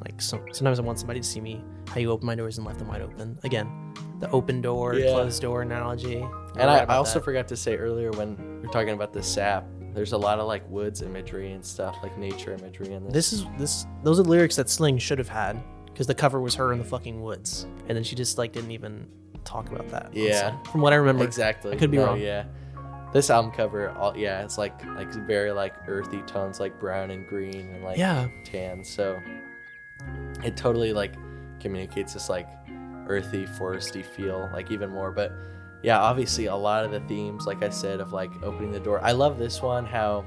like sometimes I want somebody to see me how you open my doors and left them wide open. Again, the open door, Yeah. closed door analogy. You're And right I about also that. forgot to say earlier when we were talking about the sap, there's a lot of like woods imagery and stuff, like nature imagery in this. Those are the lyrics that Sling should have had because the cover was her in the fucking woods, and then she just like didn't even talk about that. on Yeah. song, from what I remember. Exactly. I could be No, wrong. Yeah. This album cover, it's like very like earthy tones, like brown and green and like Yeah. tan. So it totally like communicates this like earthy, foresty feel, like even more. But yeah, obviously a lot of the themes, like I said, of like opening the door. I love this one. How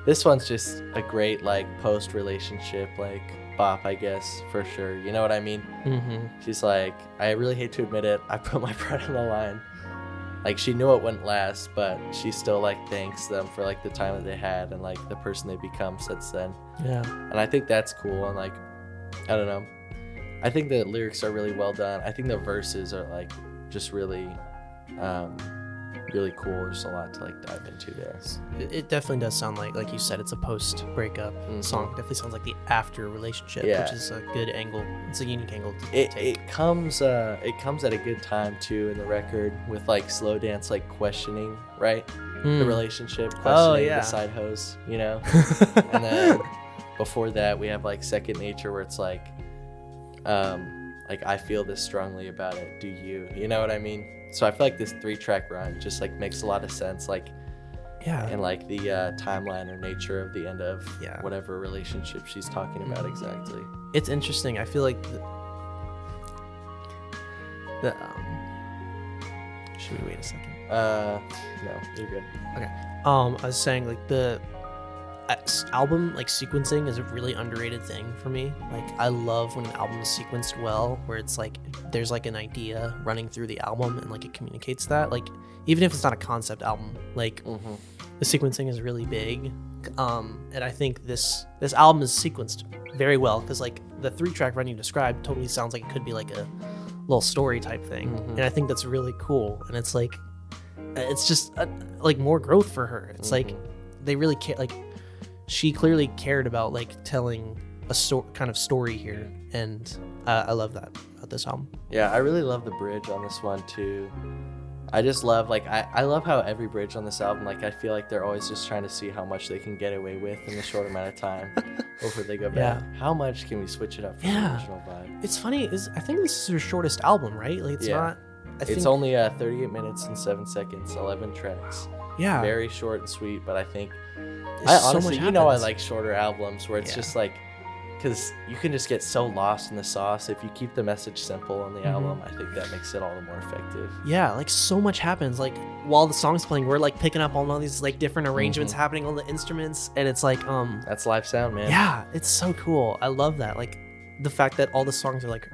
this one's just a great like post relationship like bop, I guess, for sure. You know what I mean? She's like, I really hate to admit it, I put my pride on the line. Like she knew it wouldn't last, but she still like thanks them for like the time that they had and like the person they become since then. Yeah. And I think that's cool. And like, I don't know, I think the lyrics are really well done. I think the verses are like just really really cool. There's a lot to like dive into there. It definitely does sound like you said, it's a post breakup song. It definitely sounds like the after relationship, Yeah. which is a good angle. It's a unique angle to It take. comes at a good time too in the record with like slow dance like questioning, right? The relationship, questioning yeah. the side hose, you know. And then before that we have like Second Nature, where it's like I feel this strongly about it, do you know what I mean? So I feel like this 3-track run just like makes a lot of sense, like Yeah. and like the timeline or nature of the end of Yeah. whatever relationship she's talking about exactly. It's interesting. I feel like the should we wait a second? No, you're good. Okay. I was saying like the album like sequencing is a really underrated thing for me. Like I love when an album is sequenced well, where it's like there's like an idea running through the album and like it communicates that. Like even if it's not a concept album, like the sequencing is really big. And I think this album is sequenced very well because like the 3-track run you described totally sounds like it could be like a little story type thing, and I think that's really cool. And it's like it's just like more growth for her. It's like they really care. Like she clearly cared about like telling a kind of story here, and I love that about this album. Yeah, I really love the bridge on this one too. I just love like I love how every bridge on this album, like I feel like they're always just trying to see how much they can get away with in a short amount of time before they go back. How much can we switch it up from the original vibe? It's funny, I think this is her shortest album, right? Like it's not. It's only 38 minutes and 7 seconds, 11 tracks. Yeah. Very short and sweet, but I think honestly, I like shorter albums where it's just like, because you can just get so lost in the sauce. If you keep the message simple on the album, I think that makes it all the more effective. Yeah, like so much happens. Like while the song's playing, we're like picking up on all these like different arrangements happening on the instruments, and it's like that's live sound, man. Yeah, it's so cool. I love that. Like the fact that all the songs are like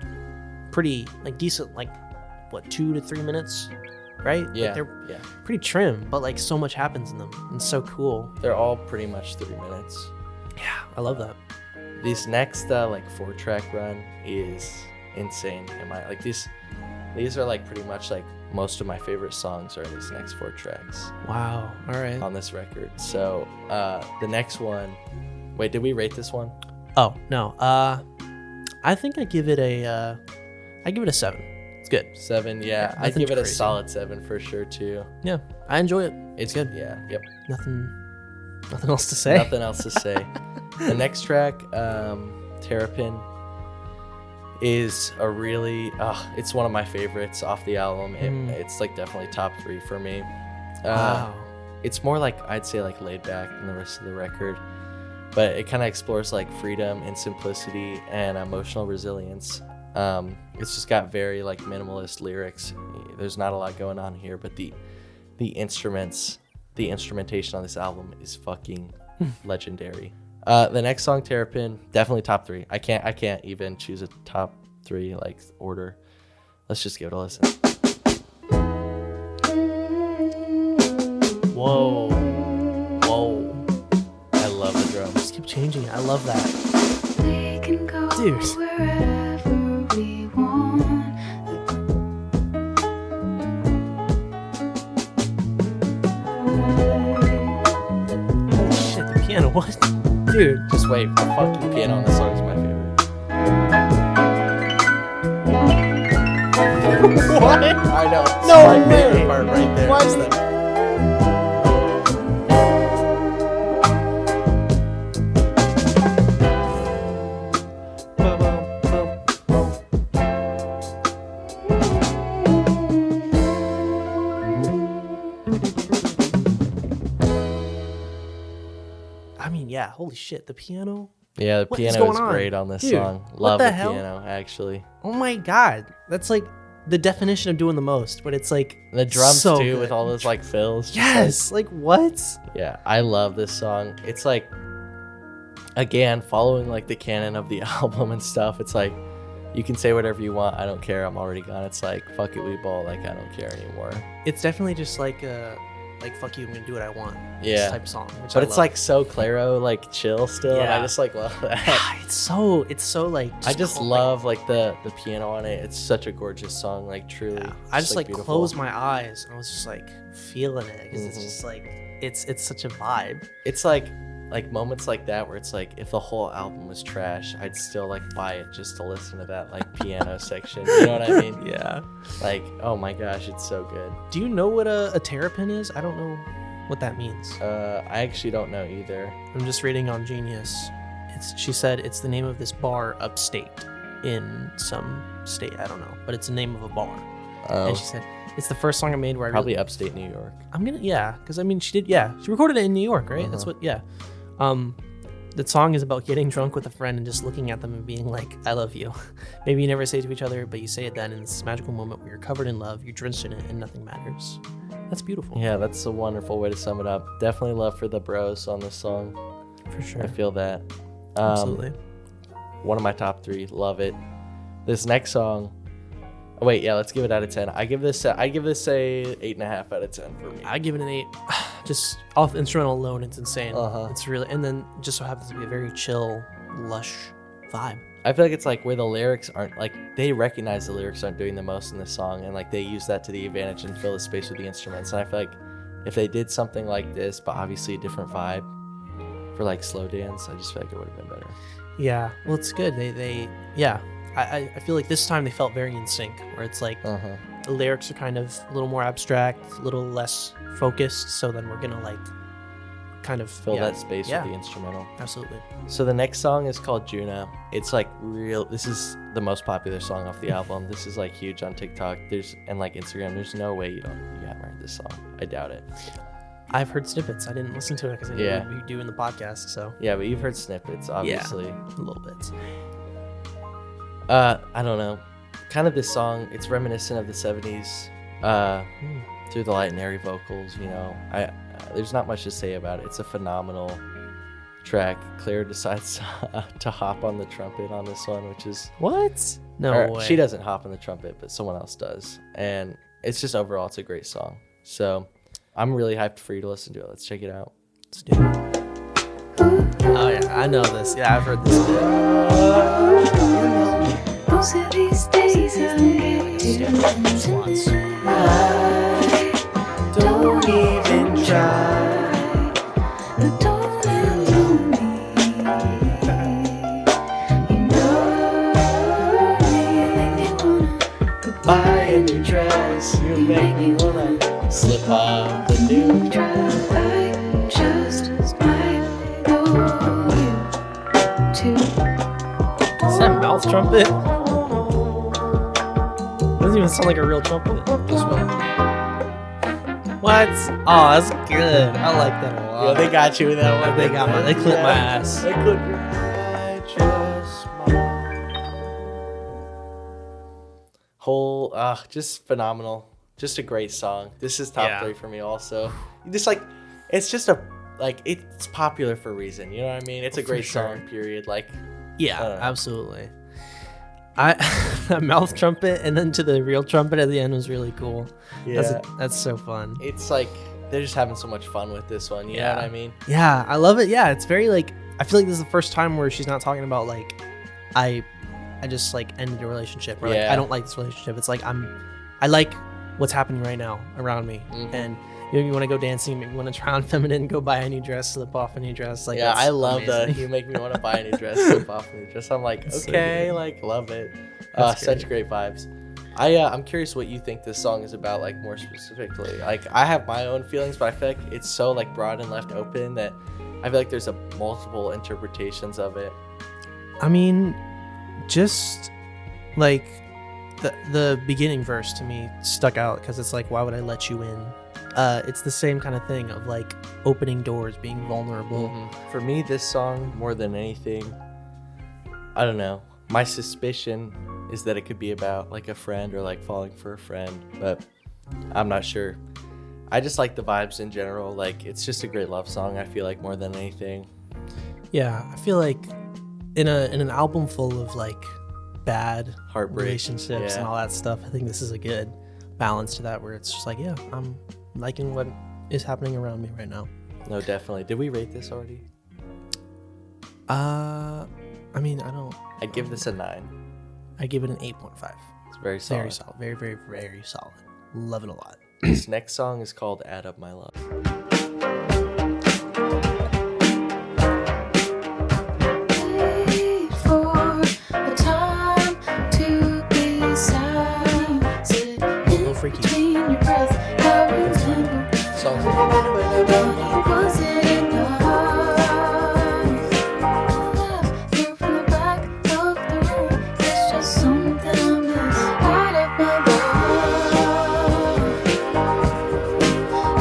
pretty like decent, like what 2 to 3 minutes, right? Yeah, like, they're pretty trim, but like so much happens in them. It's so cool. They're all pretty much 3 minutes. Yeah, I love that. This next like 4-track run is insane. Like these are like pretty much like most of my favorite songs are these next 4 tracks. Wow. All right. On this record. So the next one. Wait, did we rate this one? Oh no. I think I give it a 7. It's good. 7. Yeah, I give it a solid 7 for sure too. Yeah, I enjoy it. It's good. Yeah. Yep. Nothing else to say. Nothing else to say. The next track, Terrapin, is a really, it's one of my favorites off the album. It's like definitely top 3 for me. Wow. It's more like, I'd say like laid back than the rest of the record, but it kind of explores like freedom and simplicity and emotional resilience. It's just got very like minimalist lyrics. There's not a lot going on here, but the instrumentation on this album is fucking legendary. The next song, Terrapin, definitely top 3. I can't even choose a top 3 like order. Let's just give it a listen. Whoa. I love the drums. Just keep changing. I love that. We can go Dude. wherever we want. Shit, the piano. What? Dude. Just wait. The fucking piano on this song is my favorite. What? I know. It's No my way. favorite part right there. What? Is that- I mean, yeah. Holy shit, the piano. Yeah, the What is piano going is on? great on this Dude, song. what Love the the hell? piano, actually. Oh my god, that's like the definition of doing the most. But it's like The drums so too, good. with all those like fills. just, Yes, like what? yeah, I love this song. It's like, again, following like the canon of the album and stuff. It's like, you can say whatever you want. I don't care. I'm already gone. It's like, fuck it, we ball. Like, I don't care anymore. It's definitely just like fuck you, I'm gonna do what I want. Yeah. Type song. Which But I it's love. like so Clairo, like chill still. And I Yeah. just like love that. it's so like. I just calm, love like the piano on it. It's such a gorgeous song. Like truly. Yeah. I just like beautiful. closed my eyes and I was just like feeling it because it's Mhm. just like it's such a vibe. It's like moments like that where it's like, if the whole album was trash, I'd still like buy it just to listen to that like piano section. You know what I mean? Yeah. Like, oh my gosh, it's so good. Do you know what a terrapin is? I don't know what that means. I actually don't know either. I'm just reading on Genius. She said it's the name of this bar upstate in some state. I don't know, but it's the name of a bar. And she said it's the first song I made where Probably upstate New York. because I mean she recorded it in New York, right? That's what. The song is about getting drunk with a friend and just looking at them and being like, I love you. Maybe you never say it to each other, but you say it then in this magical moment where you're covered in love, you're drenched in it, and nothing matters. That's beautiful. Yeah, that's a wonderful way to sum it up. Definitely love for the bros on this song. For sure. I feel that. Absolutely. One of my top 3. Love it. This next song. Oh, wait, yeah, let's give it out of 10. I give this a 8.5 out of 10 for me. I give it an 8. Just off the instrumental alone, it's insane. Uh-huh. It's really, and then just so happens to be a very chill, lush vibe. I feel like it's like where the lyrics aren't like, they recognize the lyrics aren't doing the most in the song, and like they use that to the advantage and fill the space with the instruments. And I feel like if they did something like this, but obviously a different vibe for like slow dance, I just feel like it would have been better. Yeah, well, it's good. I feel like this time they felt very in sync, where it's like the lyrics are kind of a little more abstract, a little less focused. So then we're gonna like kind of Fill that space yeah. with the instrumental. Absolutely. So the next song is called Juno. It's like this is the most popular song off the album. This is like huge on TikTok. And like Instagram. There's no way you haven't heard this song. I doubt it. I've heard snippets. I didn't listen to it because I knew we were doing the podcast. So yeah, but you've heard snippets, obviously. a little bit. I don't know. Kind of this song. It's reminiscent of the 70s. Through the light and airy vocals, you know. There's not much to say about it. It's a phenomenal track. Clairo decides to hop on the trumpet on this one, which is what? No way. She doesn't hop on the trumpet, but someone else does. And it's just overall, it's a great song. So I'm really hyped for you to listen to it. Let's check it out. Let's do it. Oh yeah, I know this. Yeah, I've heard this bit. Most of these days Once. Don't even try. don't allow me. You know me, make me wanna Buy a new dress. You make me wanna slip off the new dress. I just might know you too. Is that mouth trumpet? Doesn't even sound like a real trumpet. This one. What? Oh, that's good. I like that a lot. Yeah, they got you with that one. They got they clipped my ass. They clipped your whole, just phenomenal. Just a great song. This is top 3 for me also. Just like, it's just it's popular for a reason. You know what I mean? It's a great song, period. Like, Yeah, absolutely. That mouth trumpet and then to the real trumpet at the end was really cool. yeah. That's so fun. It's like, they're just having so much fun with this one. You know what I mean? Yeah, I love it. Yeah, it's very like, I feel like this is the first time where she's not talking about like, I just like ended a relationship or like I don't like this relationship. It's like I like what's happening right now around me, and maybe you want to go dancing, maybe you want to try on feminine, go buy a new dress, slip off a new dress. Like, yeah, that's I love amazing. that. You make me want to buy a new dress, slip off a new dress. I'm like, That's so okay, good. like, love it. That's Such great vibes. I'm curious what you think this song is about, like, more specifically. Like, I have my own feelings, but I feel like it's so like broad and left open that I feel like there's multiple interpretations of it. I mean, just like the beginning verse to me stuck out because it's like, why would I let you in? It's the same kind of thing of like opening doors, being vulnerable. For me, this song, more than anything, I don't know. My suspicion is that it could be about like a friend or like falling for a friend, but I'm not sure. I just like the vibes in general. Like, it's just a great love song, I feel like, more than anything. Yeah, I feel like in an album full of like bad Heartbreak, relationships and all that stuff, I think this is a good balance to that, where it's just like, yeah, I'm liking what is happening around me right now. No, definitely. Did we rate this already? I mean, I'd give this a 9. I give it an 8.5. It's very solid. Very solid. Very, very, very solid. Love it a lot. This next song is called Add Up My Love. Wait for a time to be silent. Sit in freaky. between your breath. I remember Songs. was it enough? Left here from the back of the room. It's just something I miss. Out of my love.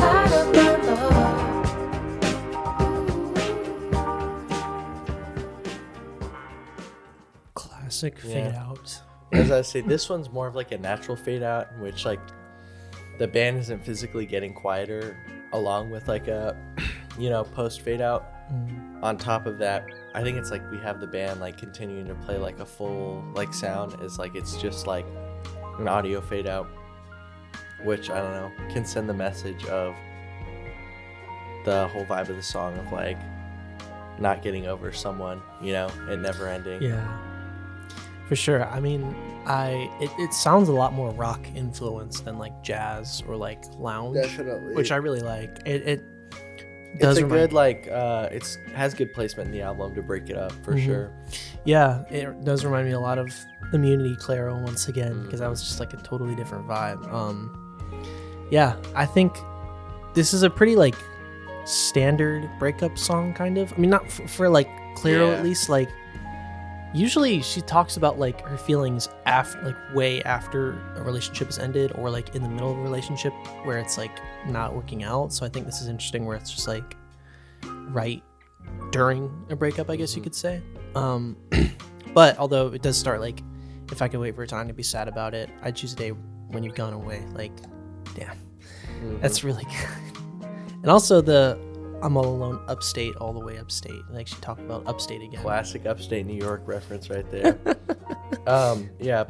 Out of my love. Classic fade out. As I say, this one's more of like a natural fade out in which like the band isn't physically getting quieter along with like a, post fade out. On top of that, I think it's like we have the band like continuing to play like a full like sound as like it's just like an audio fade out, which I don't know, can send the message of the whole vibe of the song of like not getting over someone, it never ending. Yeah, for sure. I mean, it sounds a lot more rock influenced than like jazz or like lounge, Definitely. which I really like. It It's a good it's has good placement in the album to break it up for sure. Yeah, it does remind me a lot of Immunity, Clairo once again, because that was just like a totally different vibe. Yeah, I think this is a pretty like standard breakup song, kind of. I mean, not for like Clairo at least. Like usually she talks about like her feelings after, like way after a relationship has ended, or like in the middle of a relationship where it's like not working out. So I think this is interesting where it's just like right during a breakup, I guess you could say. But although it does start like, if I could wait for a time to be sad about it, I'd choose a day when you've gone away. Like, damn, that's really good. And also the I'm all alone upstate, all the way upstate. Like she talked about upstate again. Classic upstate New York reference right there. Yeah,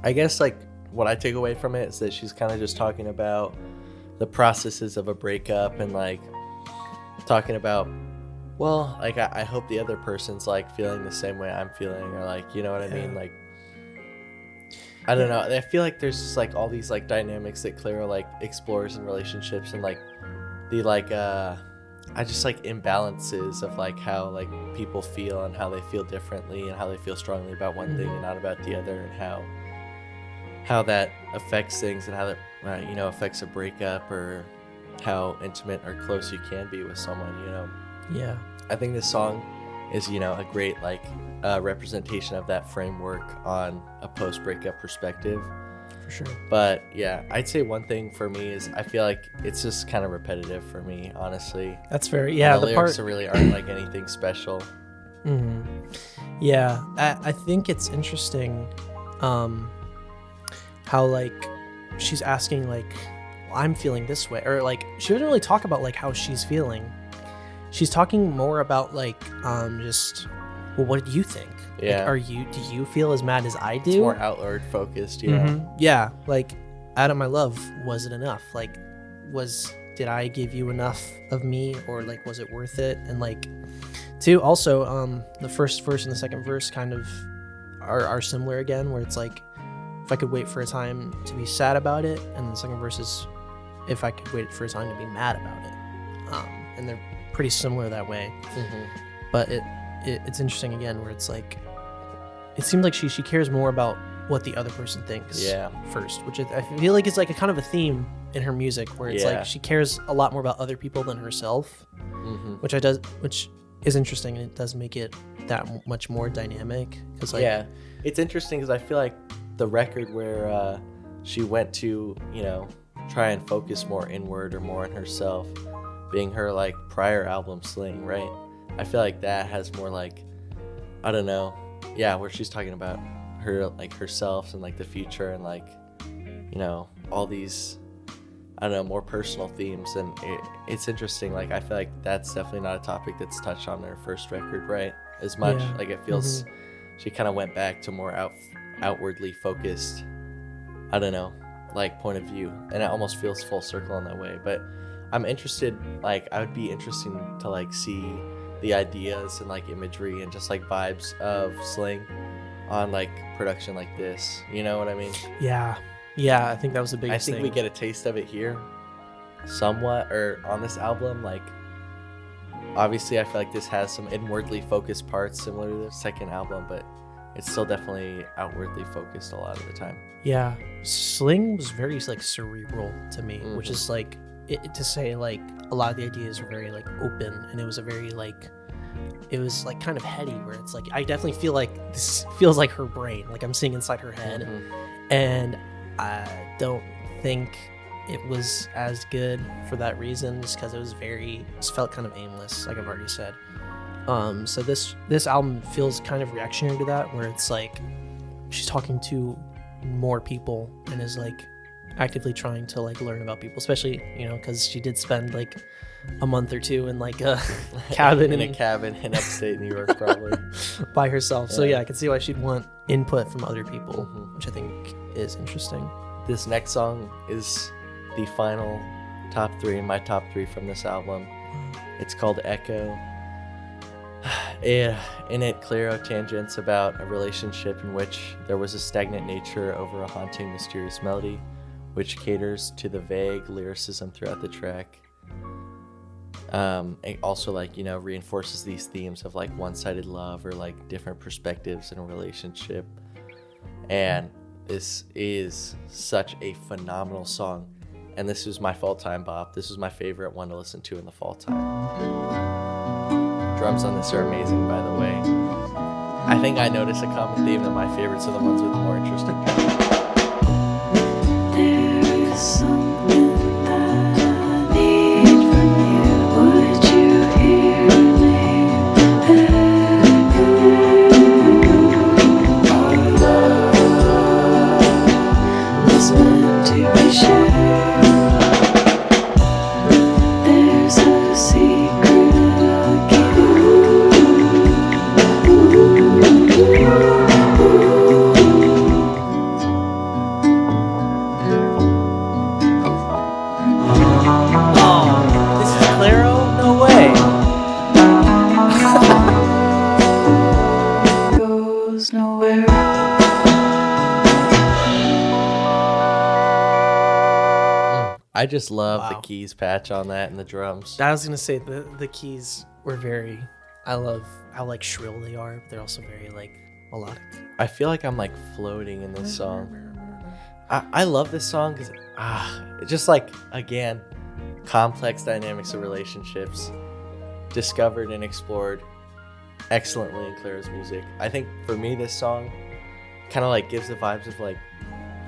I guess like what I take away from it is that she's kind of just talking about the processes of a breakup and like talking about, well, like I hope the other person's like feeling the same way I'm feeling, or like, you know what I mean? Like, I don't know. I feel like there's just like all these like dynamics that Clairo like explores in relationships, and like the like I just like imbalances of like how like people feel and how they feel differently and how they feel strongly about one thing and not about the other, and how that affects things and how that affects a breakup, or how intimate or close you can be with someone, you know. Yeah, I think this song is a great like representation of that framework on a post-breakup perspective, for sure. But yeah, I'd say one thing for me is I feel like it's just kind of repetitive for me, honestly. That's very the lyrics really aren't like anything special. Yeah, I think it's interesting how like she's asking like, well, I'm feeling this way, or like she doesn't really talk about like how she's feeling. She's talking more about like just, well, what do you think? Yeah. Like, do you feel as mad as I do? It's more outward focused, you know? Yeah, like, out of my love, was it enough? Like, did I give you enough of me, or like was it worth it? And like, too, also the first verse and the second verse kind of are similar again, where it's like, if I could wait for a time to be sad about it, and the second verse is, if I could wait for a time to be mad about it. And they're pretty similar that way. But it's interesting again, where it's like, it seems like she cares more about what the other person thinks first, which I feel like is like a kind of a theme in her music, where it's like she cares a lot more about other people than herself, which is interesting, and it does make it that much more dynamic. Cause like, it's interesting because I feel like the record where she went to try and focus more inward or more on herself, being her like prior album Sling, right? I feel like that has more like, I don't know, where she's talking about her like herself and like the future and like all these, I don't know, more personal themes. And it's interesting, like I feel like that's definitely not a topic that's touched on her first record, right, as much. Like it feels she kind of went back to more outwardly focused, I don't know, like point of view, and it almost feels full circle in that way. But I'm interested, like I would be interesting to like see the ideas and like imagery and just like vibes of Sling on like production like this, you know what I mean? Yeah, I think that was the biggest thing. I think we get a taste of it here somewhat, or on this album. Like obviously I feel like this has some inwardly focused parts similar to the second album, but it's still definitely outwardly focused a lot of the time. Yeah, Sling was very like cerebral to me, which is like to say like a lot of the ideas were very like open, and it was a very like, it was like kind of heady, where it's like I definitely feel like this feels like her brain, like I'm seeing inside her head. And I don't think it was as good for that reason, just because it felt kind of aimless, like I've already said. So this album feels kind of reactionary to that, where it's like she's talking to more people and is like actively trying to like learn about people, especially because she did spend like a month or two in like a cabin in upstate New York, probably by herself. So I can see why she'd want input from other people, which I think is interesting. This next song is the final top three, my top three from this album. It's called Echo. In it, Clairo tangents about a relationship in which there was a stagnant nature over a haunting, mysterious melody, which caters to the vague lyricism throughout the track. It also like, you know, reinforces these themes of like one-sided love or like different perspectives in a relationship. And this is such a phenomenal song. And this was my fall time bop. This was my favorite one to listen to in the fall time. Drums on this are amazing, by the way. I think I noticed a common theme that my favorites are the ones with more interesting parts. There's something that I need from you. Would you hear me echo? Our love was meant to be shared. There's a secret This is Clairo? No way. goes nowhere. I just love Wow. the keys patch on that and the drums. I was gonna say the keys were very. I love how like shrill they are. But they're also very like melodic. I feel like I'm like floating in this song. I love this song because it's just like, again, complex dynamics of relationships discovered and explored excellently in Clairo's music. I think for me this song kind of like gives the vibes of like,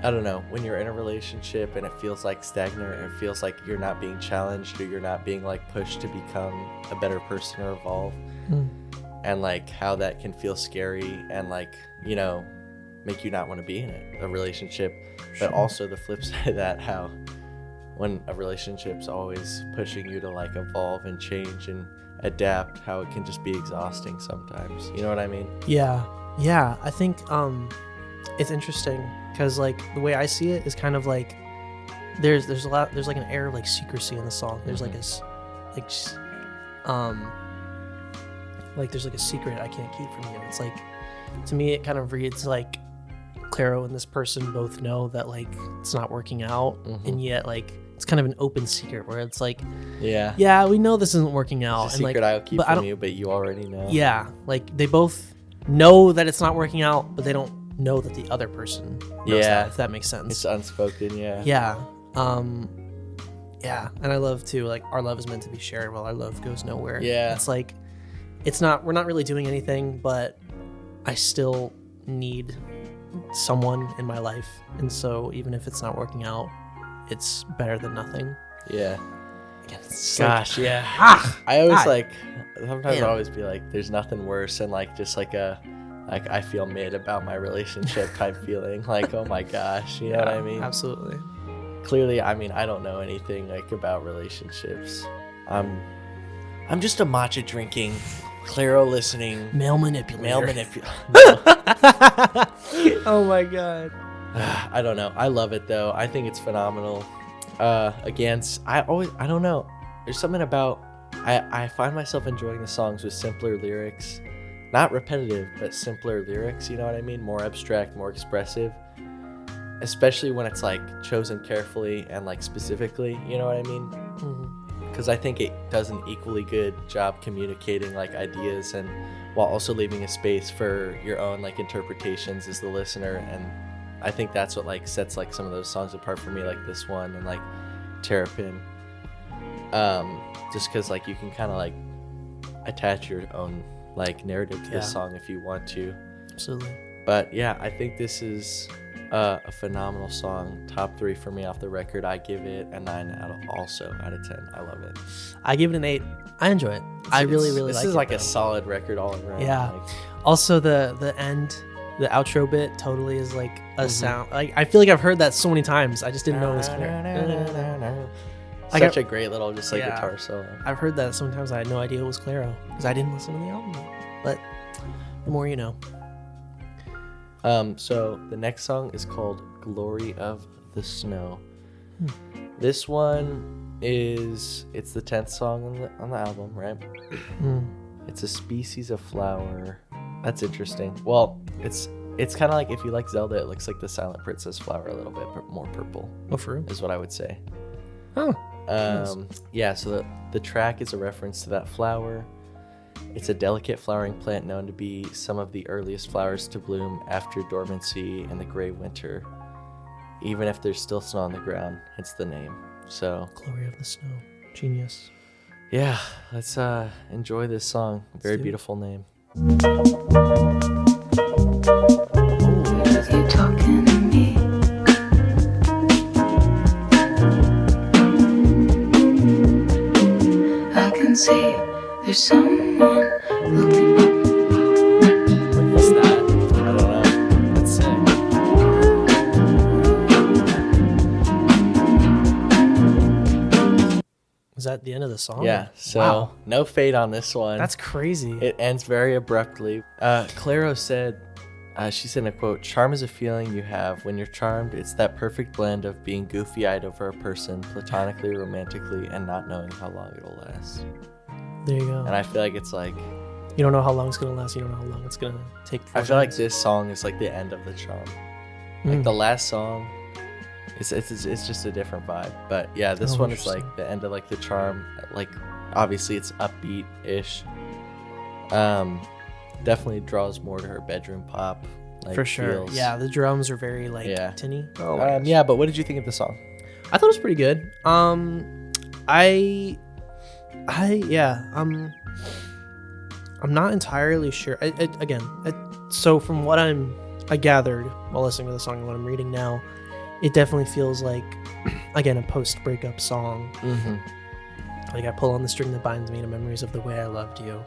I don't know, when you're in a relationship and it feels like stagnant or it feels like you're not being challenged or you're not being like pushed to become a better person or evolve. And like how that can feel scary and like, you know, make you not want to be in it, a relationship. But also the flip side of that, how when a relationship's always pushing you to like evolve and change and adapt, how it can just be exhausting sometimes. You know what I mean? Yeah. I think it's interesting because like the way I see it is kind of like there's like an air of like secrecy in the song. There's like like there's like a secret I can't keep from you. It's like, to me it kind of reads like Clairo and this person both know that like it's not working out, and yet like it's kind of an open secret where it's like, yeah, we know this isn't working out. It's a and secret like, I'll keep but I from don't- you, but you already know. Yeah, like they both know that it's not working out, but they don't know that the other person knows Yeah. that, if that makes sense. It's unspoken, yeah. Yeah. Yeah, and I love too, like, our love is meant to be shared while our love goes nowhere. Yeah. It's like, we're not really doing anything, but I still need someone in my life. And so even if it's not working out, it's better than nothing. Yeah. Again, it's Gosh, yeah. I always like, sometimes I'll always be like, there's nothing worse than like just like I feel mid about my relationship type feeling. Like, oh my gosh, you know what I mean? Absolutely. Clearly, I mean, I don't know anything like about relationships. I'm just a matcha drinking, Clairo listening, Male manipulator. Oh my god. I don't know. I love it though. I think it's phenomenal. Again, I don't know. There's something about I find myself enjoying the songs with simpler lyrics, not repetitive, but simpler lyrics. You know what I mean? More abstract, more expressive. Especially when it's like chosen carefully and like specifically. You know what I mean? Because I think it does an equally good job communicating like ideas and while also leaving a space for your own like interpretations as the listener. And I think that's what like sets like some of those songs apart for me, like this one and like Terrapin. Just because like you can kind of like attach your own like narrative to this song if you want to. Absolutely. But yeah, I think this is a phenomenal song. Top 3 for me off the record. I give it a 9 out of 10. I love it. I give it an 8. I enjoy it. I really like it. This is like though. a solid record all around. Yeah. Like, Also, the end, the outro bit totally is like a sound. Like, I feel like I've heard that so many times. I just didn't know it was Clairo. such a great little just like Yeah. guitar solo. I've heard that sometimes. I had no idea it was Clairo because I didn't listen to the album. But the more you know. So the next song is called Glory of the Snow. This one it's the 10th song on the album, right? It's a species of flower. That's interesting. Well, it's kind of like if you like Zelda, it looks like the Silent Princess flower a little bit, but more purple. Oh, for real? Is what I would say. Oh. Yeah, so the track is a reference to that flower. It's a delicate flowering plant known to be some of the earliest flowers to bloom after dormancy in the gray winter. Even if there's still snow on the ground, it's the name. So, Glory of the snow. Genius. yeah, let's enjoy this song. Very do it. beautiful name. You talking to me? I can see there's someone looking. What is that? I don't know. That's sick. Was that the end of the song? Yeah, so Wow. no fade on this one. That's crazy. It ends very abruptly. Clairo said, she said in a quote, "Charm is a feeling you have. When you're charmed, it's that perfect blend of being goofy-eyed over a person, platonically, romantically, and not knowing how long it'll last." There you go. And I feel like it's like, You don't know how long it's going to last. You don't know how long it's going to take. I feel like this song is like the end of the charm. Like the last song, it's just a different vibe. But yeah, this Oh, one is interesting. like the end of like the charm. Like obviously it's upbeat-ish. Definitely draws more to her bedroom pop. Like, For sure. feels- Yeah, the drums are very like Yeah. tinny. Yeah, but what did you think of the song? I thought it was pretty good. I'm not entirely sure. So from what I gathered while listening to the song and what I'm reading now, it definitely feels like, again, a post-breakup song. Mm-hmm. Like I pull on the string that binds me to memories of the way I loved you.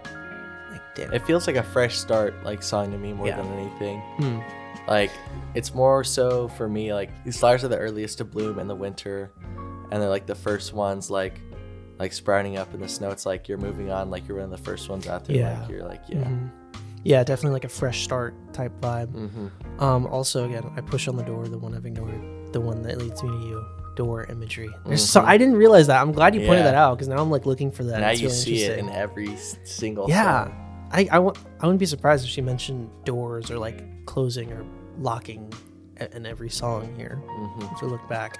Like damn. It feels like a fresh start, like song to me more Yeah. than anything. Hmm. Like it's more so for me. Like these flowers are the earliest to bloom in the winter, and they're like the first ones, like sprouting up in the snow. It's like you're moving on, like you're one of the first ones out there. Yeah. Like you're like yeah. Mhm. Yeah, definitely like a fresh start type vibe. Mm-hmm. Also, again, I push on the door, the one I've ignored, the one that leads me to you. Door imagery. I didn't realize that. I'm glad you pointed Yeah. that out because now I'm like looking for that. Now It's you really see it in interesting. every single Yeah, song. I wouldn't be surprised if she mentioned doors or like closing or locking in every song here. Mm-hmm. If we look back,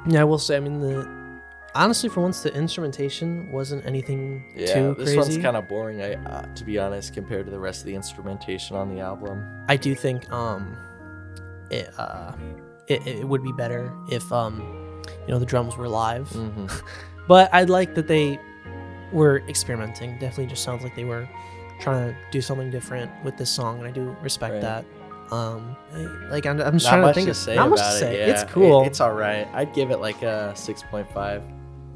yeah, I will say. I mean, honestly, for once, the instrumentation wasn't anything Yeah, too this crazy. one's kind of boring. To be honest, compared to the rest of the instrumentation on the album. I do think it would be better if the drums were live. Mm-hmm. But I'd like that they were experimenting. Definitely just sounds like they were trying to do something different with this song, and I do respect Right. that. I'm just Not trying to much think to of say not much about to it. say. Yeah. It's cool. It's all right. I'd give it like a 6.5.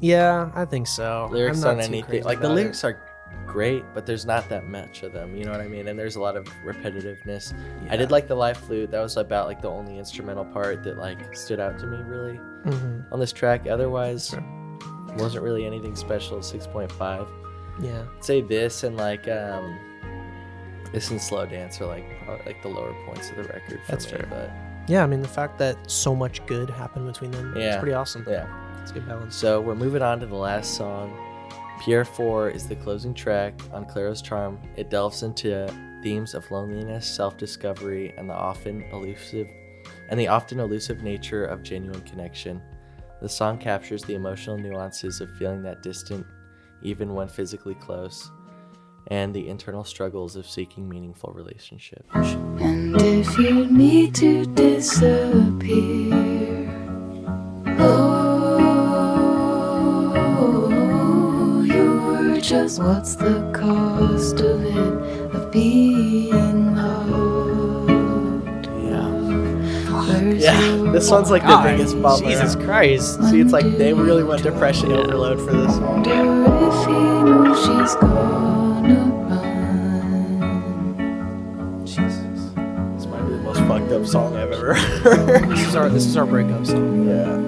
Yeah, I think so. Lyrics I'm not aren't too anything. crazy Like the about lyrics are great, but there's not that much of them. You know what I mean? And there's a lot of repetitiveness. it. I did like the live flute. That was about like the only instrumental part that like stood out to me really Mhm. on this track. Otherwise, Sure. wasn't really anything special. 6.5. Yeah. I'd say this and like this and slow dance are like probably like the lower points of the record. For That's me, fair. But Yeah, I mean the fact that so much good happened between them is Yeah. pretty awesome. yeah. It's a good balance. So we're moving on to the last song. Pierre 4 is the closing track on Clairo's Charm. It delves into themes of loneliness, self-discovery, and the often elusive nature of genuine connection. The song captures the emotional nuances of feeling that distant even when physically close, and the internal struggles of seeking meaningful relationships. And if you need to disappear, oh, you're just what's the cost of it, of being loved? Yeah. Where's Yeah, your this one's like the God, biggest bummer. Jesus Christ. See, it's like they really went depression overload for this one. wonder if he knows she's gonna run? Jesus. This might be the most fucked up song I've ever heard. This is our breakup song. Yeah.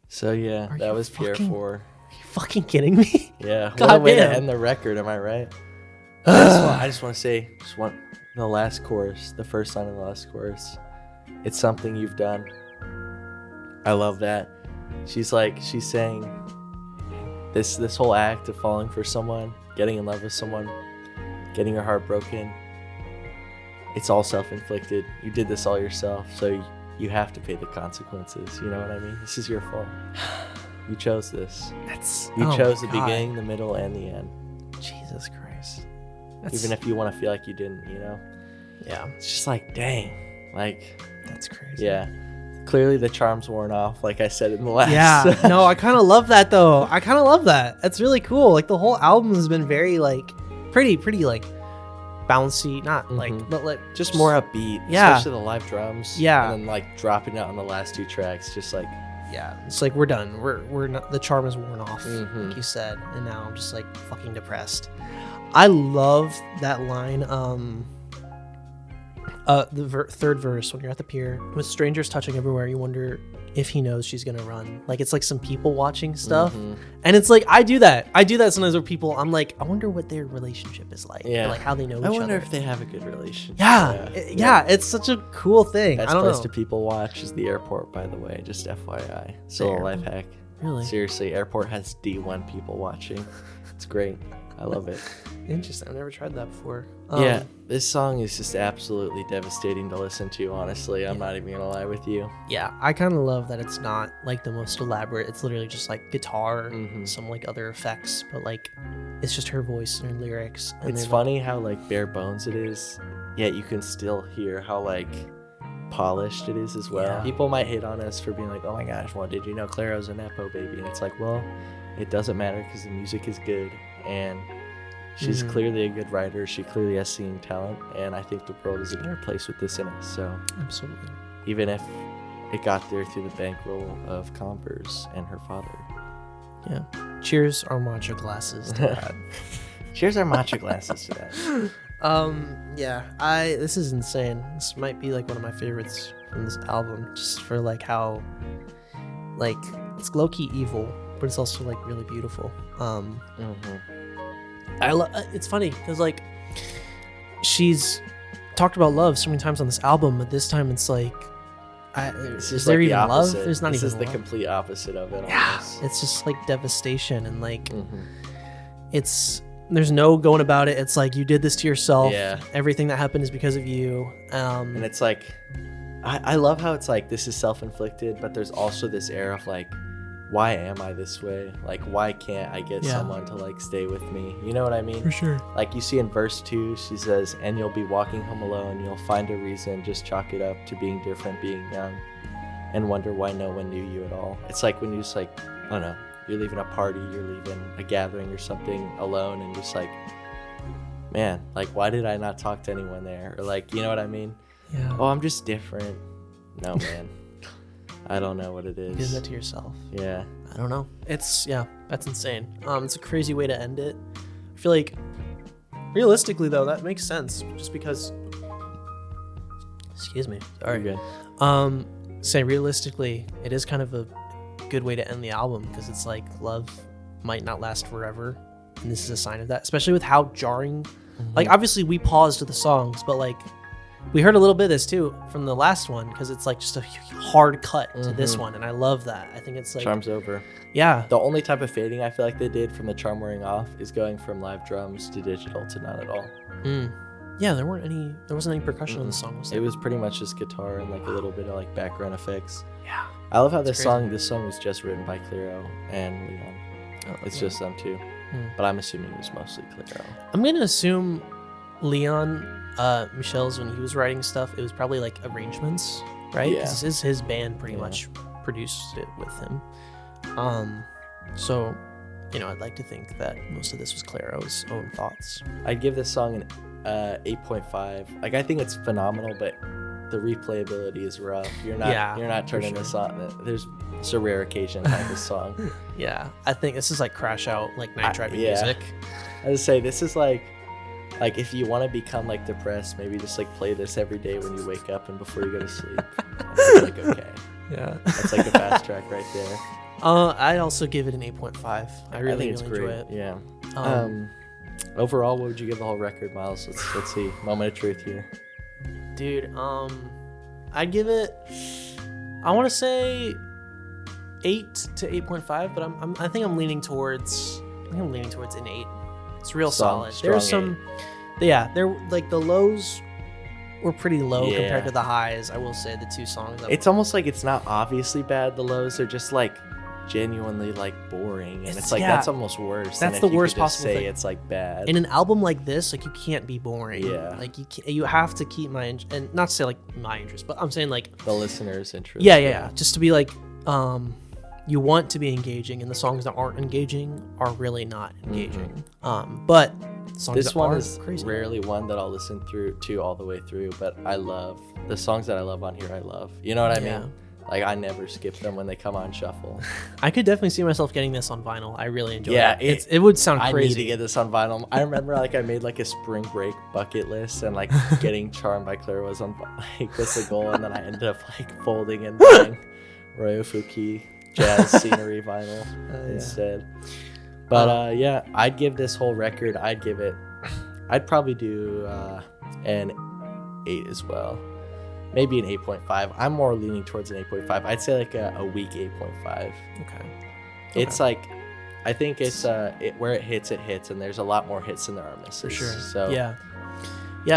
So yeah, Are that you was Pierre fucking- 4. Are you fucking kidding me? Yeah, what a way to Goddamn. end the record, am I right? I just want to say, the last chorus, the first line of the last chorus. It's something you've done. I love that. She's saying, this whole act of falling for someone, getting in love with someone, getting your heart broken, it's all self-inflicted. You did this all yourself, so you have to pay the consequences. You know what I mean? This is your fault. You chose this. You chose the beginning, the middle, and the end. Jesus Christ. Even if you want to feel like you didn't, you know? Yeah. It's just like, dang. Like, That's crazy. yeah. Clearly the charm's worn off, like I said in the last. Yeah. No, I kind of love that, though. I kind of love that. That's really cool. Like, the whole album has been very, like, pretty, like, bouncy. Not, like, but, like... just more upbeat. Yeah. Especially the live drums. Yeah. And then, like, dropping it on the last 2 tracks. Just, like... Yeah. It's like, we're done. We're not... The charm is worn off, Mhm. like you said. And now I'm just, like, fucking depressed. I love that line, the third verse, when you're at the pier with strangers touching everywhere, you wonder if he knows she's gonna run. Like, it's like some people watching stuff, and it's like I do that sometimes with people. I'm like, I wonder what their relationship is like. Yeah. Or like how they know each other. I wonder if they have a good relationship. Yeah, it's such a cool thing. Best I don't place know. to people watch is the airport, by the way. Just FYI. So a life hack. Really? Seriously, airport has D1 people watching. It's great. I love it. Interesting. I've never tried that before. Yeah, this song is just absolutely devastating to listen to, honestly. I'm not even gonna lie with you. Yeah, I kind of love that it's not like the most elaborate. It's literally just like guitar, Mhm. some like other effects, but like it's just her voice and her lyrics. And It's they're, funny how like bare bones it is, yet you can still hear how like polished it is as well. Yeah. People might hate on us for being like, oh my gosh, well, did you know Clairo's a Nepo baby? And it's like, well, it doesn't matter because the music is good and she's Mhm. clearly a good writer. She clearly has singing talent, and I think the world is a better place with this in it. So Absolutely. even if it got there through the bankroll of Converse and her father. Yeah. Cheers our matcha glasses to that. Cheers our matcha glasses to that. Yeah, this is insane. This might be like one of my favorites from this album, just for like how like it's low-key evil, but it's also like really beautiful. It's funny because like she's talked about love so many times on this album, but this time it's like This is is there like the even love? opposite. There's not this even is the love. complete opposite of it. Yeah, Almost. it's just like devastation and like Mhm. there's no going about it. It's like you did this to yourself. Yeah. Everything that happened is because of you. And it's like, I love how it's like this is self-inflicted, but there's also this air of like, why am I this way? Like, why can't I get someone to like stay with me? You know what I mean? For sure. Like you see in verse 2, she says, and you'll be walking home alone. You'll find a reason. Just chalk it up to being different, being young, and wonder why no one knew you at all. It's like when you just like, I don't know, you're leaving a party, you're leaving a gathering or something alone, and just like, man, like why did I not talk to anyone there? Or like, you know what I mean? Yeah. Oh, I'm just different. No, man. I don't know what it You did is. that to yourself. Yeah. I don't know. That's insane. It's a crazy way to end it. I feel like realistically though, that makes sense just because excuse me. Sorry. Good. Say realistically, it is kind of a good way to end the album because it's like love might not last forever. And this is a sign of that, especially with how jarring like obviously we paused the songs, but like we heard a little bit of this too from the last one because it's like just a hard cut to this one, and I love that. I think it's like Charm's over. yeah, The only type of fading I feel like they did from the charm wearing off is going from live drums to digital to none at all. yeah. There wasn't any percussion on the song. Was It there? was pretty much just guitar and like a little bit of like background effects. Yeah, I love how That's this song was just written by Clairo and Leon. It's just them two. But I'm assuming it was mostly Clairo. I'm gonna assume Leon, Michelle's when he was writing stuff, it was probably like arrangements, right? Yeah. Because his band pretty Yeah. much produced it with him. So, I'd like to think that most of this was Clairo's own thoughts. I'd give this song an 8.5. Like I think it's phenomenal, but the replayability is rough. You're not turning this on. It's a rare occasion to have this song. Yeah, I think this is like crash out, like night driving yeah. music. I would say this is like if you want to become like depressed, maybe just like play this every day when you wake up and before you go to sleep. It's like okay, Yeah, that's like a fast track right there. I'd also give it an 8.5. I really think it's enjoy great. it. Yeah. Um, Overall, what would you give the whole record, Miles? Let's see. Moment of truth here. Dude, I'd give it, I want to say 8 to 8.5, but I think I'm leaning towards an 8. It's real solid. There's some, they're like the lows were pretty low compared to the highs. I will say the 2 songs. It's almost like it's not obviously bad. The lows are just like genuinely like boring, and it's like that's almost worse. That's than the if worst you could just possible say thing. it's like bad. In an album like this, like you can't be boring. Yeah. Like you have to keep and not to say like my interest, but I'm saying like the listener's interest. Yeah. Just to be like, you want to be engaging, and the songs that aren't engaging are really not engaging. But songs This that one are is crazy. rarely one that I'll listen through to all the way through, but I love the songs that I love on here. I love, you know what I mean? Like I never skip them when they come on shuffle. I could definitely see myself getting this on vinyl. I really enjoy Yeah, it. It would sound crazy. I need to get this on vinyl. I remember like I made like a spring break bucket list, and like getting Charmed by Clairo was on like was the goal, and then I ended up like folding and buying Royo Fuki jazz scenery vinyl instead. But I'd give this whole record, I'd probably do an 8 as well. Maybe an 8.5. I'm more leaning towards an 8.5. I'd say like a weak 8.5. Okay. It's like, I think it's where it hits, and there's a lot more hits than there are misses. For sure. So yeah.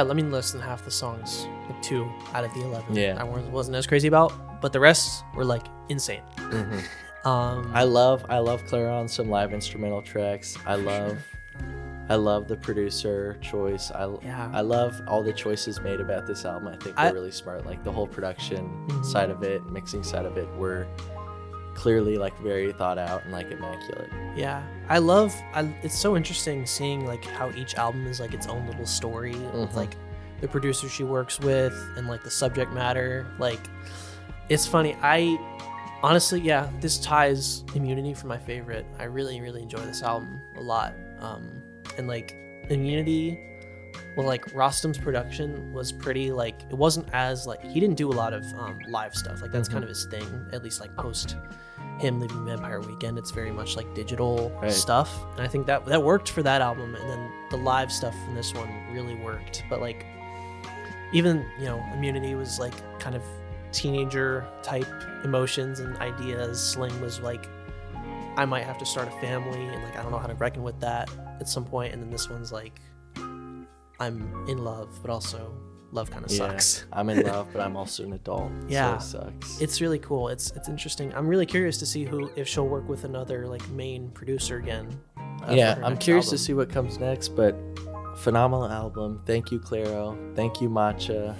I mean, less than half the songs, like 2 out of the 11, I wasn't as crazy about, but the rest were like insane. I love Clairo on some live instrumental tracks. I love the producer choice. I love all the choices made about this album. I think they're really smart. Like the whole production side of it, mixing side of it were clearly like very thought out and like immaculate. Yeah, it's so interesting seeing like how each album is like its own little story with like the producer she works with and like the subject matter. Like it's funny. Honestly, this ties Immunity for my favorite. I really, really enjoy this album a lot. And like Immunity, well, like Rostam's production was pretty like, it wasn't as like, he didn't do a lot of live stuff. Like that's kind of his thing, at least like post him leaving Vampire Weekend. It's very much like digital stuff. And I think that worked for that album. And then the live stuff in this one really worked. But like, even, Immunity was like kind of teenager type emotions and ideas. Sling was like, I might have to start a family, and like I don't know how to reckon with that at some point. And then this one's like, I'm in love, but also love kind of sucks. I'm in love, but I'm also an adult. So it sucks. It's really cool. It's interesting. I'm really curious to see if she'll work with another like main producer again. I'm curious to see what comes next, but phenomenal album. Thank you, Clairo. Thank you, Matcha.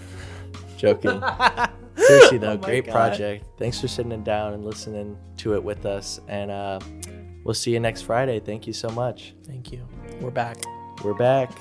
Joking. Seriously though, great project. Thanks for sitting down and listening to it with us, and we'll see you next Friday. Thank you so much. Thank you. We're back.